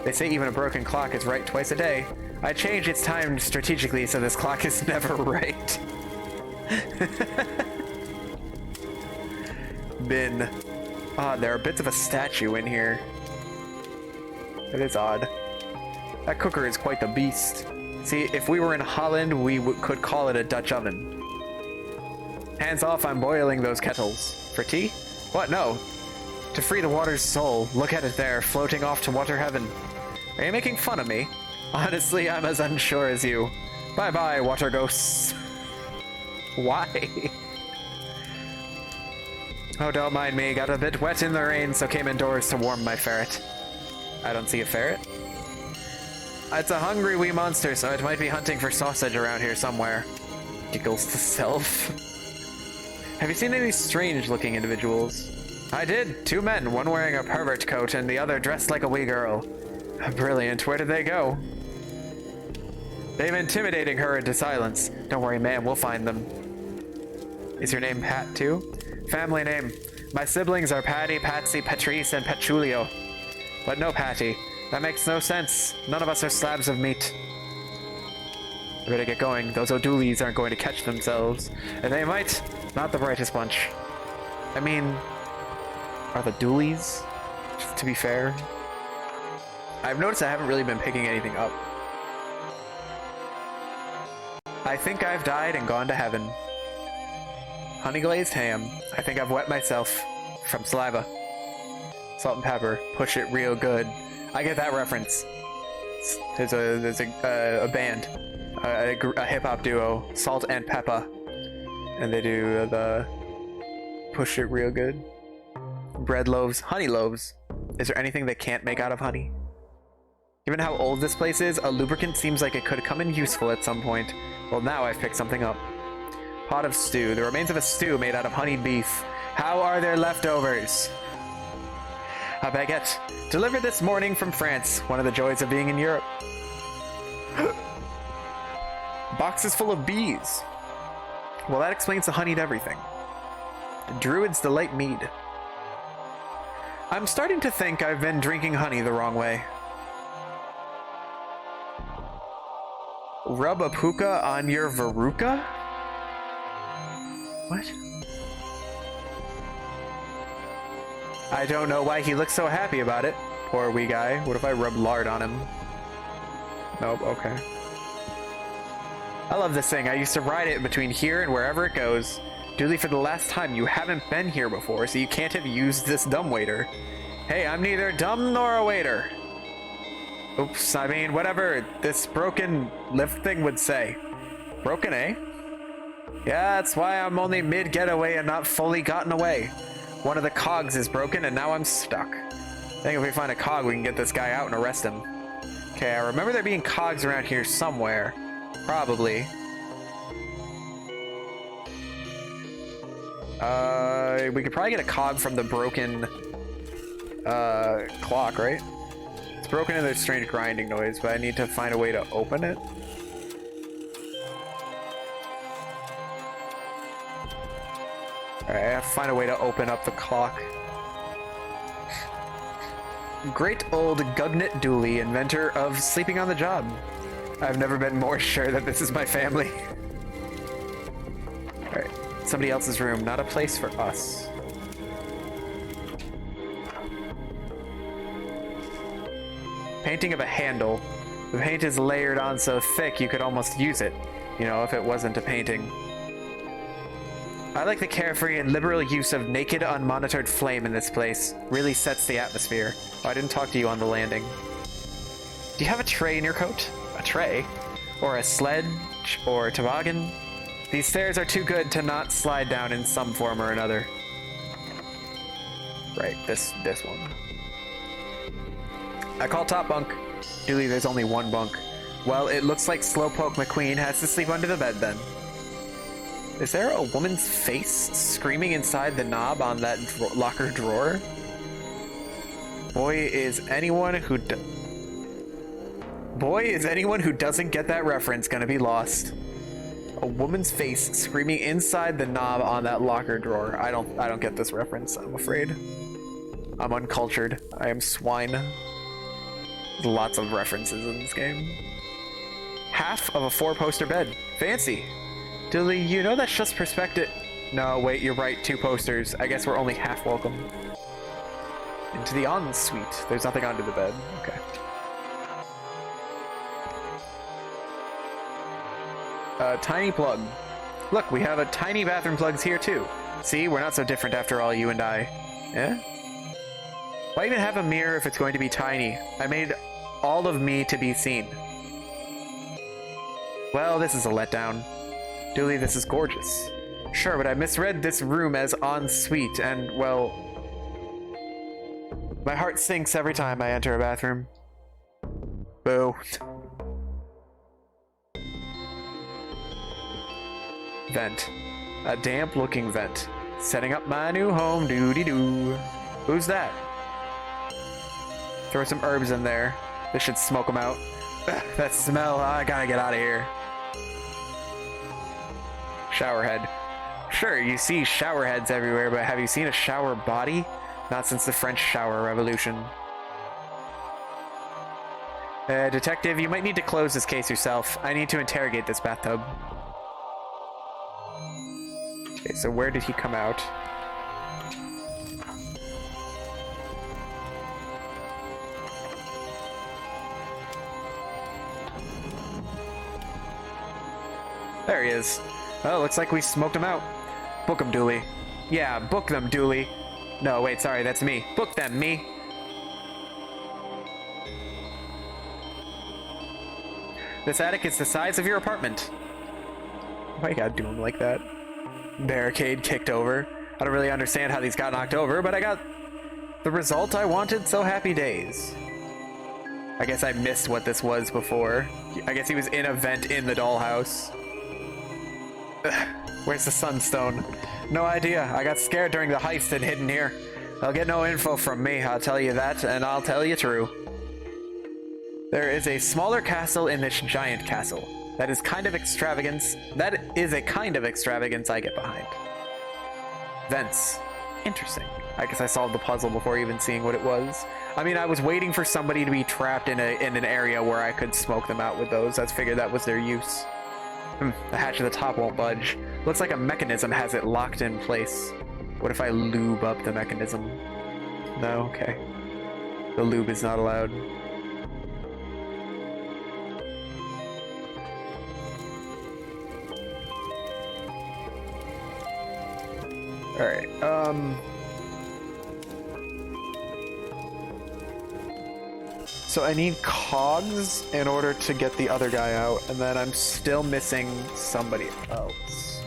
They say even a broken clock is right twice a day. I change its time strategically so this clock is never right. Bin. Ah, there are bits of a statue in here. That is odd. That cooker is quite the beast. See, if we were in Holland, we could call it a Dutch oven. Hands off, I'm boiling those kettles. For tea? What? No. To free the water's soul. Look at it there, floating off to water heaven. Are you making fun of me? Honestly, I'm as unsure as you. Bye-bye, water ghosts. Why? Oh, don't mind me. Got a bit wet in the rain, so came indoors to warm my ferret. I don't see a ferret. It's a hungry wee monster, so it might be hunting for sausage around here somewhere. Giggles to self. Have you seen any strange-looking individuals? I did. 2 men, one wearing a pervert coat and the other dressed like a wee girl. Brilliant. Where did they go? They've intimidating her into silence. Don't worry, ma'am. We'll find them. Is your name Pat, too? Family name. My siblings are Patty, Patsy, Patrice, and Patchoulio. But no Patty. That makes no sense. None of us are slabs of meat. We better get going. Those O'Dooleys aren't going to catch themselves. And they might. Not the brightest bunch. I mean... Are the Dooleys? Just to be fair. I've noticed I haven't really been picking anything up. I think I've died and gone to heaven. Honey glazed ham. I think I've wet myself. From saliva. Salt and pepper. Push it real good. I get that reference. There's a band. A hip-hop duo. Salt and Peppa. And they do the... Push it real good. Bread loaves, honey loaves. Is there anything they can't make out of honey? Given how old this place is, a lubricant seems like it could come in useful at some point. Well, now I've picked something up. Pot of stew. The remains of a stew made out of honeyed beef. How are there leftovers? A baguette. Delivered this morning from France. One of the joys of being in Europe. Boxes full of bees. Well, that explains the honeyed everything. Druid's Delight Mead. I'm starting to think I've been drinking honey the wrong way. Rub a puka on your veruca? What? I don't know why he looks so happy about it. Poor wee guy. What if I rub lard on him? Nope, okay. I love this thing. I used to ride it between here and wherever it goes. Dooley, for the last time, you haven't been here before, so you can't have used this dumbwaiter. Hey, I'm neither dumb nor a waiter. Oops, I mean, whatever this broken lift thing would say. Broken, eh? Yeah, that's why I'm only mid-getaway and not fully gotten away. One of the cogs is broken, and now I'm stuck. I think if we find a cog, we can get this guy out and arrest him. Okay, I remember there being cogs around here somewhere. Probably. We could probably get a cog from the broken clock, right? It's broken and there's strange grinding noise, but I need to find a way to open it. Alright, I have to find a way to open up the clock. Great old Gugnet Dooley, inventor of sleeping on the job. I've never been more sure that this is my family. Alright, somebody else's room, not a place for us. Painting of a handle. The paint is layered on so thick you could almost use it, you know, if it wasn't a painting. I like the carefree and liberal use of naked, unmonitored flame in this place. Really sets the atmosphere. Oh, I didn't talk to you on the landing. Do you have a tray in your coat? A tray? Or a sledge? Or a toboggan? These stairs are too good to not slide down in some form or another. Right, this one. I call top bunk. Dooley, there's only one bunk. Well, it looks like Slowpoke McQueen has to sleep under the bed then. Is there a woman's face screaming inside the knob on that locker drawer? Boy, is anyone who doesn't get that reference gonna be lost. A woman's face screaming inside the knob on that locker drawer. I don't get this reference, I'm afraid. I'm uncultured. I am swine. There's lots of references in this game. Half of a 4-poster bed. Fancy. Dooley, you know that's just perspective. No, wait, you're right. 2 posters. I guess we're only half welcome. Into the ensuite. There's nothing under the bed. Okay. A tiny plug. Look, we have a tiny bathroom plugs here too. See, we're not so different after all, you and I. Eh? Why even have a mirror if it's going to be tiny? I made all of me to be seen. Well, this is a letdown. Dooley, this is gorgeous. Sure, but I misread this room as ensuite, and, well... my heart sinks every time I enter a bathroom. Boo. Vent. A damp-looking vent. Setting up my new home, doo-dee-doo. Who's that? Throw some herbs in there. This should smoke them out. That smell, I gotta get out of here. Showerhead. Sure, you see shower heads everywhere, but have you seen a shower body? Not since the French shower revolution. Detective, you might need to close this case yourself. I need to interrogate this bathtub. Okay, so where did he come out? There he is. Oh, looks like we smoked him out. Book him, Dooley. Yeah, book them, Dooley. No, wait, sorry, that's me. Book them, me. This attic is the size of your apartment. Why you gotta do him like that? Barricade kicked over. I don't really understand how these got knocked over, but I got the result I wanted, so happy days. I guess I missed what this was before. I guess he was in a vent in the dollhouse. Ugh, where's the sunstone? No idea. I got scared during the heist and hidden here. They'll get no info from me, I'll tell you that, and I'll tell you true. There is a smaller castle in this giant castle. That is a kind of extravagance I get behind. Vents. Interesting. I guess I solved the puzzle before even seeing what it was. I mean, I was waiting for somebody to be trapped in an area where I could smoke them out with those. I figured that was their use. The hatch at the top won't budge. Looks like a mechanism has it locked in place. What if I lube up the mechanism? No? Okay. The lube is not allowed. Alright, so I need cogs in order to get the other guy out, and then I'm still missing somebody else.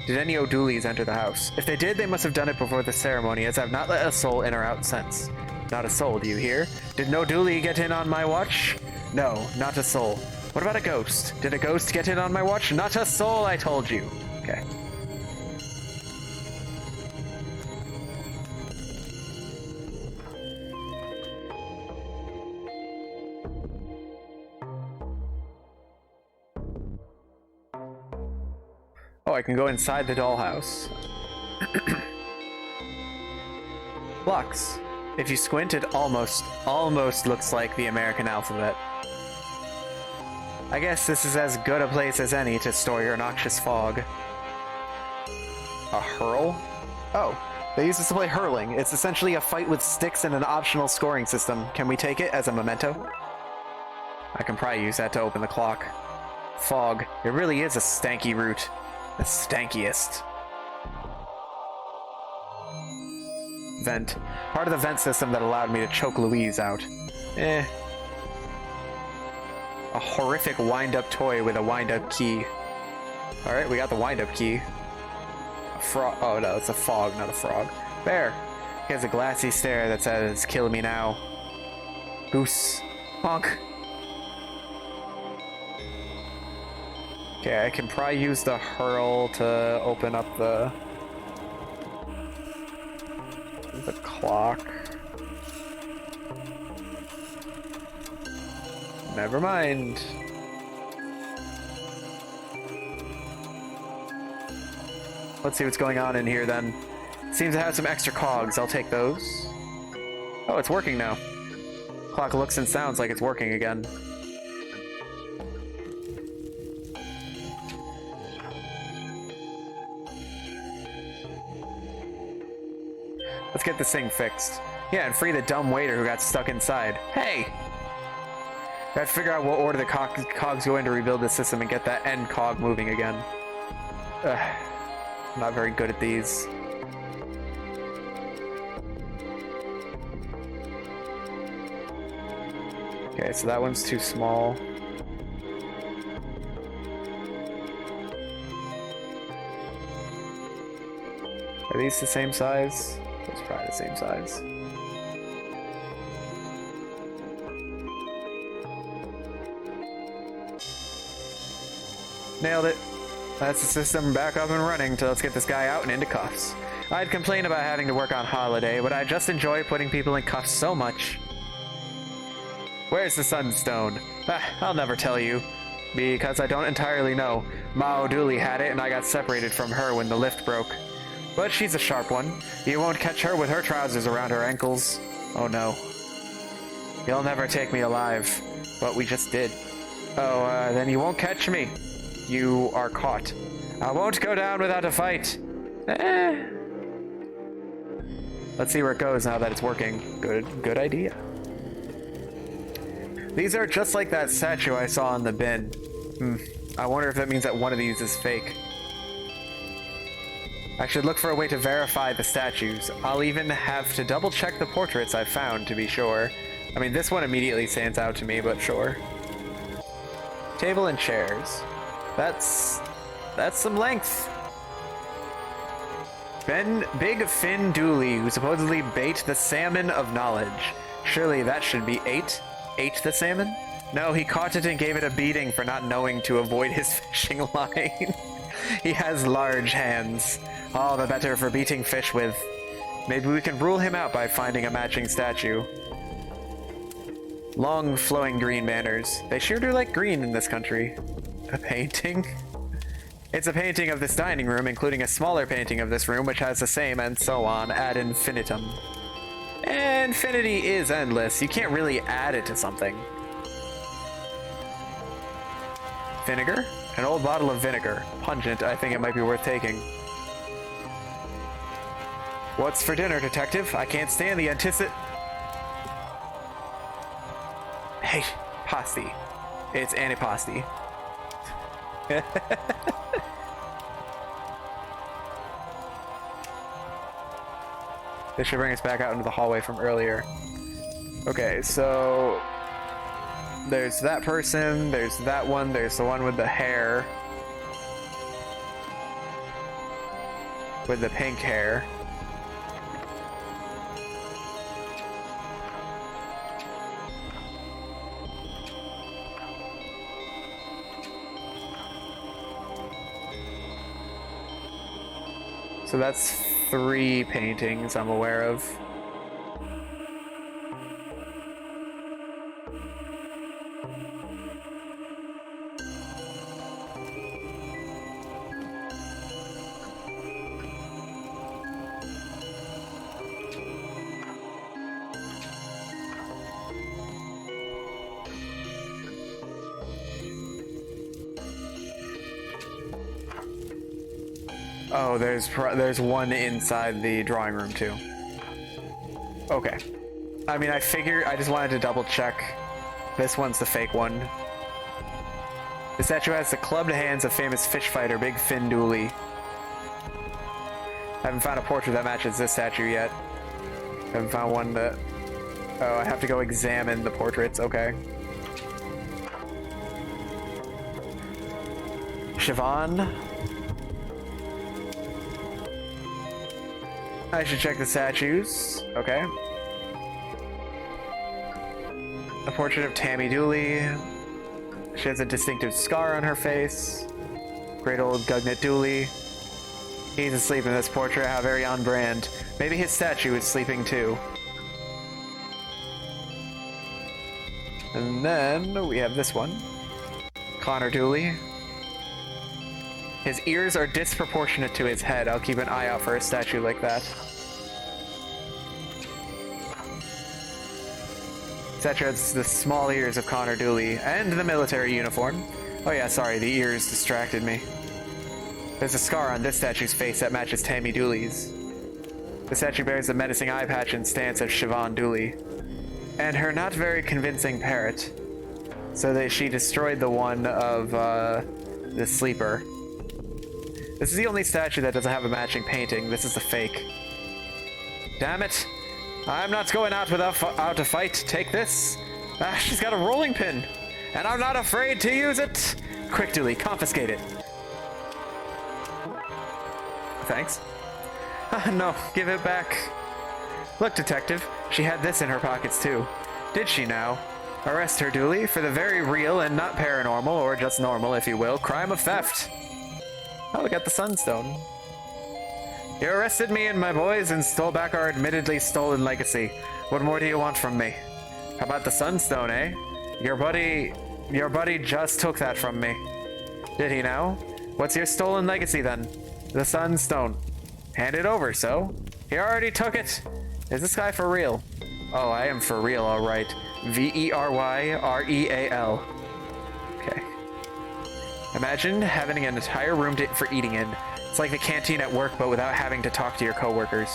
Did any O'Dooleys enter the house? If they did, they must have done it before the ceremony, as I've not let a soul in or out since. Not a soul, do you hear? Did no Dooley get in on my watch? No, not a soul. What about a ghost? Did a ghost get in on my watch? Not a soul, I told you. Okay. Oh, I can go inside the dollhouse. Blocks. If you squint, it almost looks like the American alphabet. I guess this is as good a place as any to store your noxious fog. A hurl? Oh, they use this to play hurling. It's essentially a fight with sticks and an optional scoring system. Can we take it as a memento? I can probably use that to open the clock. Fog. It really is a stanky root. The stankiest. Vent. Part of the vent system that allowed me to choke Louise out. Eh. A horrific wind-up toy with a wind-up key. Alright, we got the wind-up key. A frog. Oh no, it's a fog, not a frog. Bear. He has a glassy stare that says, kill me now. Goose. Honk. Okay, I can probably use the hurl to open up the clock. Never mind. Let's see what's going on in here then. Seems to have some extra cogs. I'll take those. Oh, it's working now. Clock looks and sounds like it's working again. Let's get this thing fixed. Yeah, and free the dumb waiter who got stuck inside. Hey! Gotta figure out what order the cogs go in to rebuild the system and get that end cog moving again. Ugh. I'm not very good at these. Okay, so that one's too small. Are these the same size? It's probably the same size. Nailed it. That's the system back up and running, so let's get this guy out and into cuffs. I'd complain about having to work on holiday, but I just enjoy putting people in cuffs so much. Where's the Sunstone? I'll never tell you, because I don't entirely know. Mao Dooley had it and I got separated from her when the lift broke. But she's a sharp one. You won't catch her with her trousers around her ankles. Oh no. You'll never take me alive. But we just did. Oh, then you won't catch me. You are caught. I won't go down without a fight. Let's see where it goes now that it's working. Good idea. These are just like that statue I saw in the bin. I wonder if that means that one of these is fake. I should look for a way to verify the statues. I'll even have to double check the portraits I've found to be sure. I mean, this one immediately stands out to me, but sure. Table and chairs. That's some length. Big Finn Dooley, who supposedly bait the salmon of knowledge. Surely that should be ate the salmon? No, he caught it and gave it a beating for not knowing to avoid his fishing line. He has large hands. All the better for beating fish with. Maybe we can rule him out by finding a matching statue. Long flowing green banners. They sure do like green in this country. A painting? It's a painting of this dining room, including a smaller painting of this room, which has the same, and so on, ad infinitum. Infinity is endless. You can't really add it to something. Vinegar? An old bottle of vinegar. Pungent. I think it might be worth taking. What's for dinner, detective? I can't stand the Hey, pasty. It's antipasti. This should bring us back out into the hallway from earlier. Okay, so there's that person, there's that one, there's the one with the hair. With the pink hair. So that's 3 paintings I'm aware of. Oh, there's one inside the drawing room too. Okay. I mean, I just wanted to double check. This one's the fake one. The statue has the clubbed hands of famous fish fighter Big Finn Dooley. Haven't found a portrait that matches this statue yet. Haven't found one that... Oh, I have to go examine the portraits. Okay. Siobhan. I should check the statues. Okay. A portrait of Tammy Dooley. She has a distinctive scar on her face. Great old Gugnet Dooley. He's asleep in this portrait. How very on brand. Maybe his statue is sleeping too. And then we have this one. Connor Dooley. His ears are disproportionate to his head. I'll keep an eye out for a statue like that. Statue has the small ears of Connor Dooley and the military uniform. Oh yeah, sorry, the ears distracted me. There's a scar on this statue's face that matches Tammy Dooley's. The statue bears the menacing eye patch and stance of Siobhan Dooley. And her not very convincing parrot. so that she destroyed the one of the sleeper. This is the only statue that doesn't have a matching painting. This is the fake. Damn it! I'm not going out without a fight. Take this. Ah, she's got a rolling pin, and I'm not afraid to use it. Quick, Dooley, confiscate it. Thanks. No, give it back. Look, detective, she had this in her pockets too. Did she now? Arrest her, Dooley, for the very real and not paranormal, or just normal, if you will, crime of theft. Oh, we got the Sunstone. You arrested me and my boys and stole back our admittedly stolen legacy. What more do you want from me? How about the Sunstone, eh? Your buddy just took that from me. Did he now? What's your stolen legacy then? The Sunstone. Hand it over, so? He already took it. Is this guy for real? Oh, I am for real, alright. V-E-R-Y-R-E-A-L. Okay. Imagine having an entire room for eating in. It's like the canteen at work, but without having to talk to your coworkers.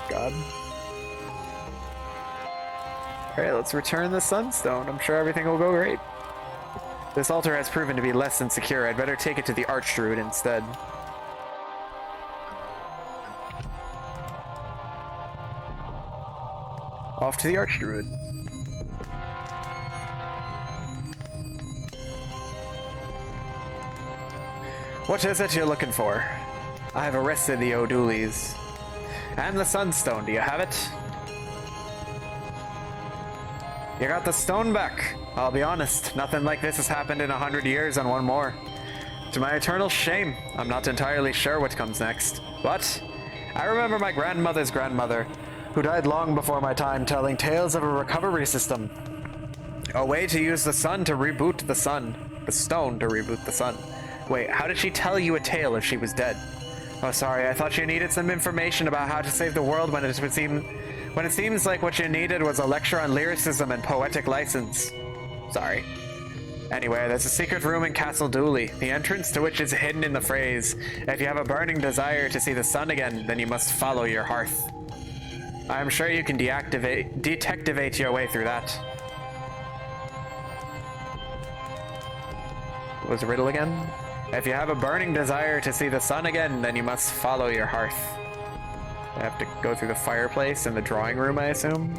God. Alright, let's return the Sunstone. I'm sure everything will go great. This altar has proven to be less than secure. I'd better take it to the Archdruid instead. Off to the Archdruid. What is it you're looking for? I've arrested the O'Dooleys. And the Sunstone, do you have it? You got the stone back. I'll be honest, nothing like this has happened in 100 years and one more. To my eternal shame, I'm not entirely sure what comes next. But I remember my grandmother's grandmother, who died long before my time, telling tales of a recovery system. A way to use the sun to reboot the sun. The stone to reboot the sun. Wait, how did she tell you a tale if she was dead? Oh, sorry, I thought you needed some information about how to save the world when it seems like what you needed was a lecture on lyricism and poetic license. Sorry. Anyway, there's a secret room in Castle Dooley, the entrance to which is hidden in the phrase, if you have a burning desire to see the sun again, then you must follow your hearth. I am sure you can detectivate your way through that. What was the riddle again? If you have a burning desire to see the sun again, then you must follow your hearth. I have to go through the fireplace in the drawing room, I assume?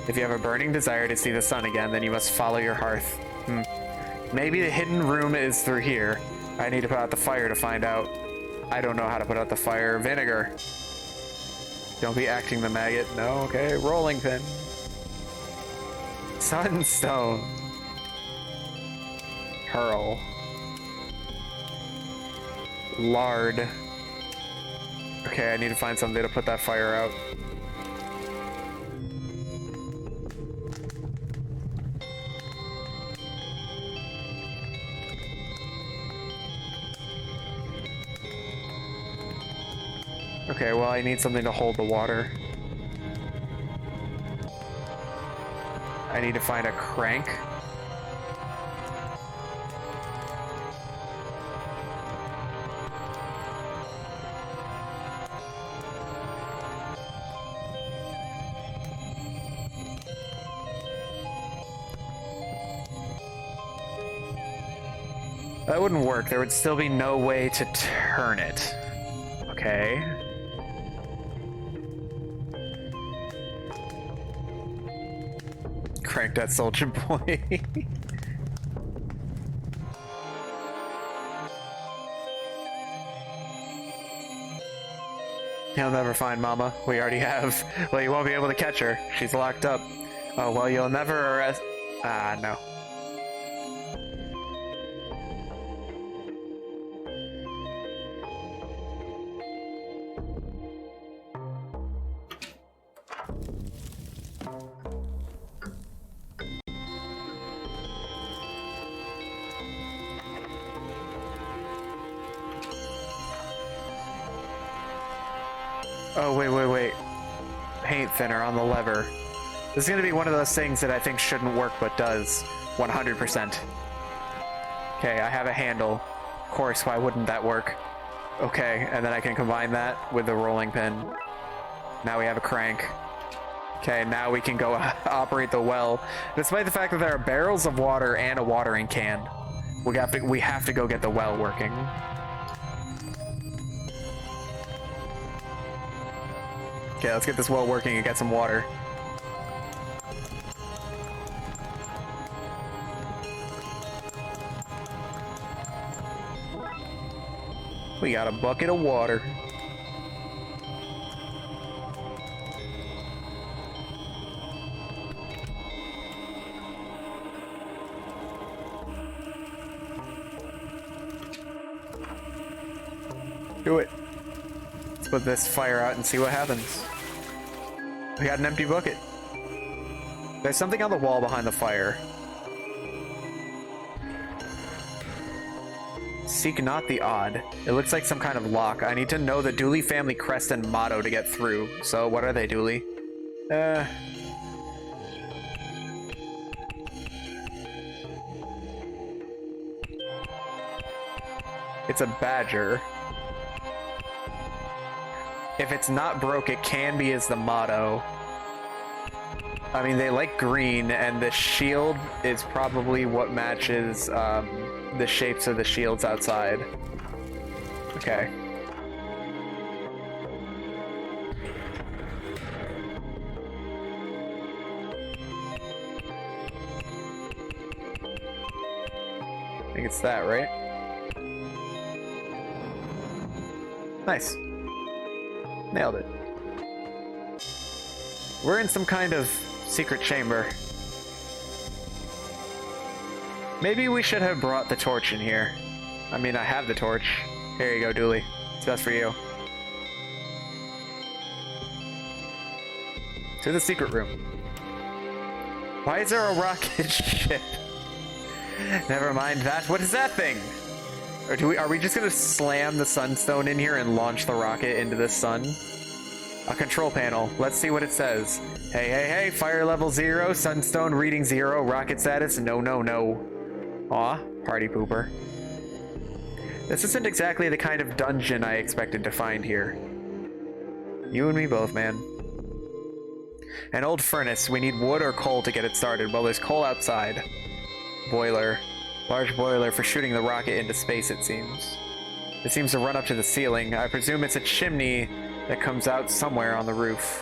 If you have a burning desire to see the sun again, then you must follow your hearth. Maybe the hidden room is through here. I need to put out the fire to find out. I don't know how to put out the fire. Vinegar. Don't be acting the maggot. No, okay. Rolling pin. Sunstone. Pearl. Lard. Okay, I need to find something to put that fire out. Okay, well, I need something to hold the water. I need to find a crank. That wouldn't work. There would still be no way to turn it. Okay. Crank that soldier boy. You'll never find Mama. We already have. Well, you won't be able to catch her. She's locked up. Oh, well, you'll never arrest... Ah, no. Oh, wait. Paint thinner on the lever. This is going to be one of those things that I think shouldn't work, but does. 100%. Okay, I have a handle. Of course, why wouldn't that work? Okay, and then I can combine that with the rolling pin. Now we have a crank. Okay, now we can go operate the well. Despite the fact that there are barrels of water and a watering can, we have to go get the well working. Okay, let's get this well working and get some water. We got a bucket of water. Do it. Let's put this fire out and see what happens. We got an empty bucket. There's something on the wall behind the fire. Seek not the odd. It looks like some kind of lock. I need to know the Dooley family crest and motto to get through. So what are they, Dooley? It's a badger. If it's not broke, it can be as the motto. I mean, they like green, and the shield is probably what matches the shapes of the shields outside. Okay. I think it's that, right? Nice. Nailed it. We're in some kind of secret chamber. Maybe we should have brought the torch in here. I mean, I have the torch. Here you go, Dooley. It's best for you. To the secret room. Why is there a rocket ship? Never mind that. What is that thing? Or are we just gonna slam the sunstone in here and launch the rocket into the sun? A control panel. Let's see what it says. Hey, hey, hey, fire level 0, sunstone reading 0, rocket status, no, no, no. Aw, party pooper. This isn't exactly the kind of dungeon I expected to find here. You and me both, man. An old furnace. We need wood or coal to get it started. Well, there's coal outside. Boiler. Large boiler for shooting the rocket into space, it seems. It seems to run up to the ceiling. I presume it's a chimney that comes out somewhere on the roof.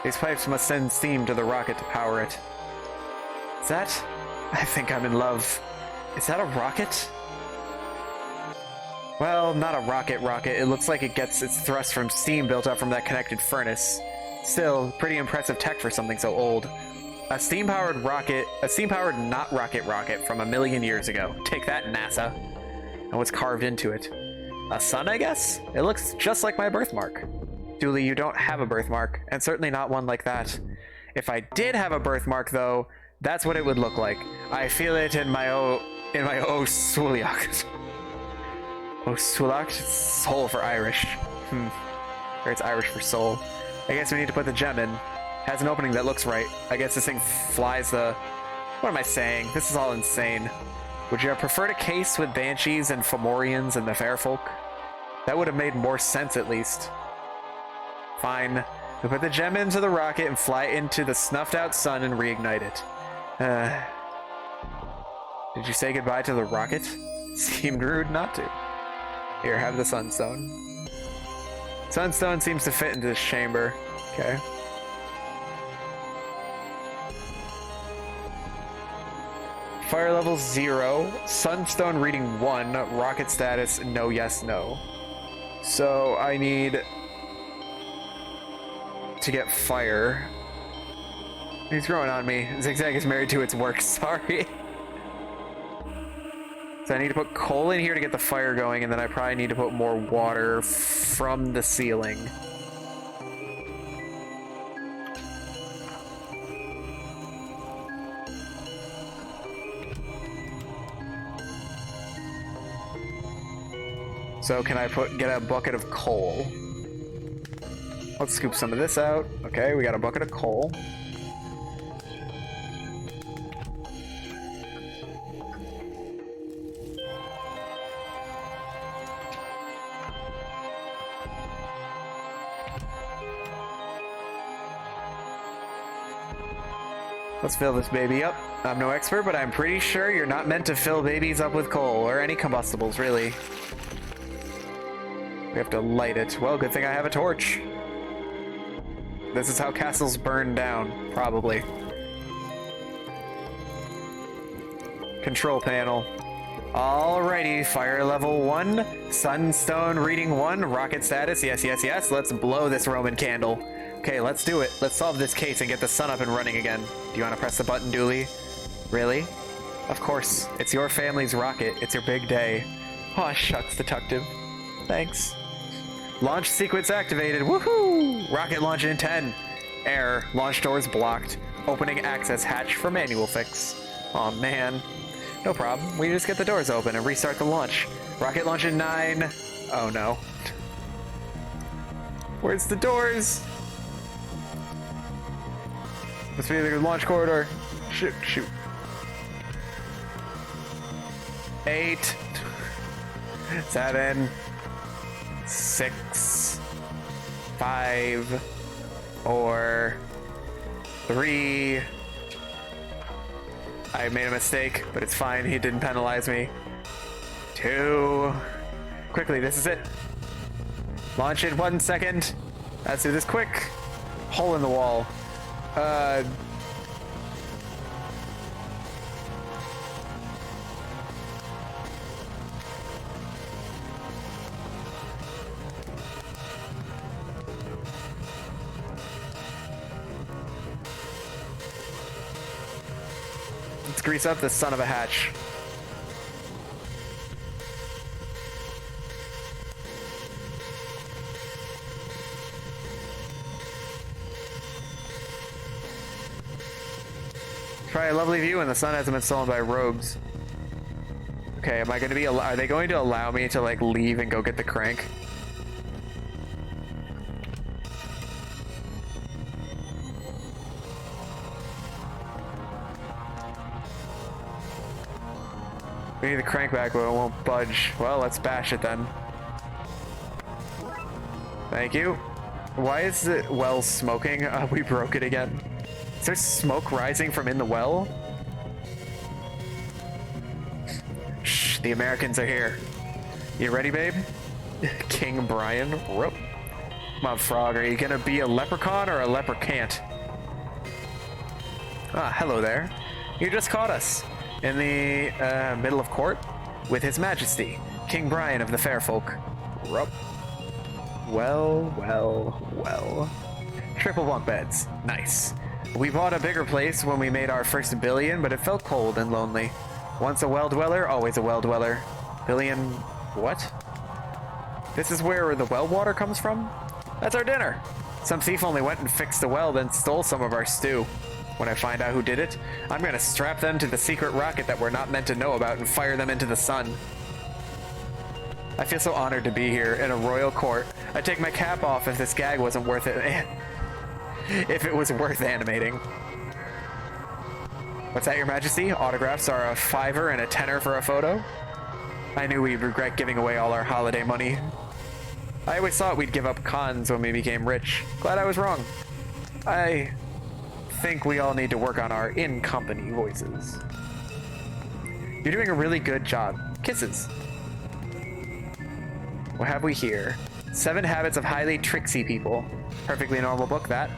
These pipes must send steam to the rocket to power it. Is that? I think I'm in love. Is that a rocket? Well, not a rocket. It looks like it gets its thrust from steam built up from that connected furnace. Still, pretty impressive tech for something so old. A steam-powered not rocket from 1,000,000 years ago. Take that, NASA. And what's carved into it? A sun, I guess? It looks just like my birthmark. Dooley, you don't have a birthmark, and certainly not one like that. If I did have a birthmark, though, that's what it would look like. I feel it in my Sulak. Sulak? Soul for Irish. Or it's Irish for soul. I guess we need to put the gem in. Has an opening that looks right. I guess this thing flies the... What am I saying? This is all insane. Would you have preferred a case with banshees and fomorians and the fair folk? That would have made more sense, at least. Fine. We put the gem into the rocket and fly into the snuffed out sun and reignite it. Did you say goodbye to the rocket? Seemed rude not to. Here, have the sunstone. Sunstone seems to fit into this chamber. Okay. Fire level 0, sunstone reading 1, rocket status no, yes, no. So I need to get fire. He's growing on me. Zigzag is married to its work, sorry. So I need to put coal in here to get the fire going, and then I probably need to put more water from the ceiling. So can I get a bucket of coal? Let's scoop some of this out. Okay, we got a bucket of coal. Let's fill this baby up. I'm no expert, but I'm pretty sure you're not meant to fill babies up with coal, or any combustibles, really. We have to light it. Well, good thing I have a torch. This is how castles burn down, probably. Control panel. Alrighty, fire level 1, sunstone reading 1, rocket status, yes, yes, yes. Let's blow this Roman candle. Okay, let's do it. Let's solve this case and get the sun up and running again. Do you want to press the button, Dooley? Really? Of course. It's your family's rocket. It's your big day. Aw, shucks, detective. Thanks. Launch sequence activated. Woohoo! Rocket launch in 10. Error. Launch doors blocked. Opening access hatch for manual fix. Aw, man. No problem. We just get the doors open and restart the launch. Rocket launch in 9. Oh, no. Where's the doors? Must be the launch corridor. Shoot, shoot. 8. 7. 6. 5. 4. 3. I made a mistake, but it's fine. He didn't penalize me. 2. Quickly, this is it. Launch in 1 second. Let's do this quick. Hole in the wall. Let's grease up this son of a hatch. Try a lovely view and the sun hasn't been stolen by robes. Okay, am I going to be are they going to allow me to like leave and go get the crank? We need the crank back, but it won't budge. Well, let's bash it then. Thank you. Why is the well smoking? We broke it again. Is there smoke rising from in the well? Shh, the Americans are here. You ready, babe? King Brian. Rope. Come on, Frog. Are you gonna be a leprechaun or a leprechant? Ah, hello there. You just caught us. In the middle of court with His Majesty, King Brian of the Fair Folk. Rup. Well, well, well. Triple bunk beds. Nice. We bought a bigger place when we made our first billion, but it felt cold and lonely. Once a well-dweller, always a well-dweller. Billion... what? This is where the well water comes from? That's our dinner. Some thief only went and fixed the well, then stole some of our stew. When I find out who did it, I'm gonna strap them to the secret rocket that we're not meant to know about and fire them into the sun. I feel so honored to be here in a royal court. I'd take my cap off if this gag wasn't worth it. If it was worth animating. What's that, Your Majesty? Autographs are a $5 and a $10 for a photo? I knew we'd regret giving away all our holiday money. I always thought we'd give up cons when we became rich. Glad I was wrong. I think we all need to work on our in-company voices. You're doing a really good job. Kisses. What have we here? 7 Habits of Highly Tricksy People. Perfectly normal book, that.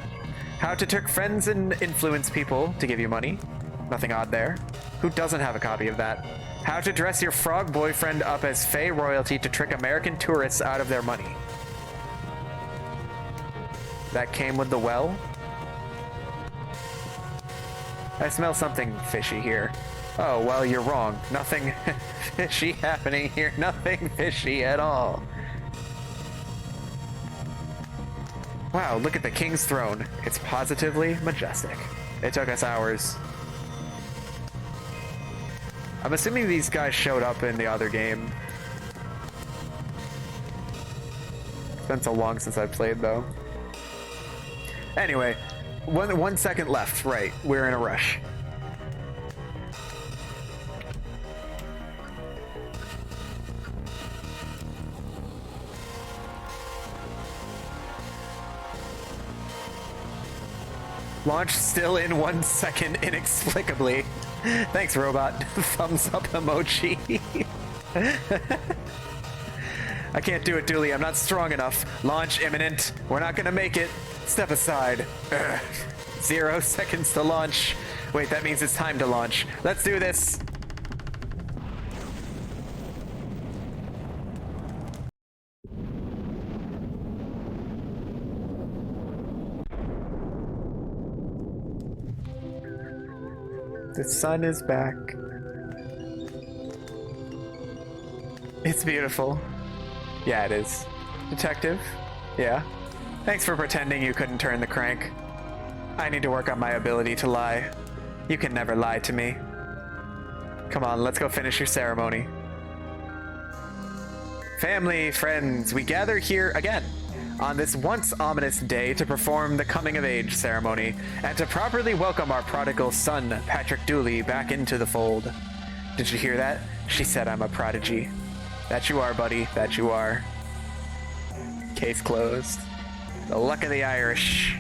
How to trick friends and influence people to give you money. Nothing odd there. Who doesn't have a copy of that? How to dress your frog boyfriend up as Fey royalty to trick American tourists out of their money. That came with the well? I smell something fishy here. Oh, well, you're wrong. Nothing fishy happening here. Nothing fishy at all. Wow, look at the king's throne. It's positively majestic. It took us hours. I'm assuming these guys showed up in the other game. It's been so long since I've played, though. Anyway, one second left. Right, we're in a rush. Launch still in 1 second, inexplicably. Thanks, robot. Thumbs up emoji. I can't do it, Dooley. I'm not strong enough. Launch imminent. We're not gonna make it. Step aside. Ugh. 0 seconds to launch. Wait, that means it's time to launch. Let's do this. The sun is back. It's beautiful. Yeah, it is. Detective? Yeah? Thanks for pretending you couldn't turn the crank. I need to work on my ability to lie. You can never lie to me. Come on, let's go finish your ceremony. Family, friends, we gather here again on this once ominous day to perform the coming-of-age ceremony and to properly welcome our prodigal son, Patrick Dooley, back into the fold. Did you hear that? She said I'm a prodigy. That you are, buddy. That you are. Case closed. The luck of the Irish.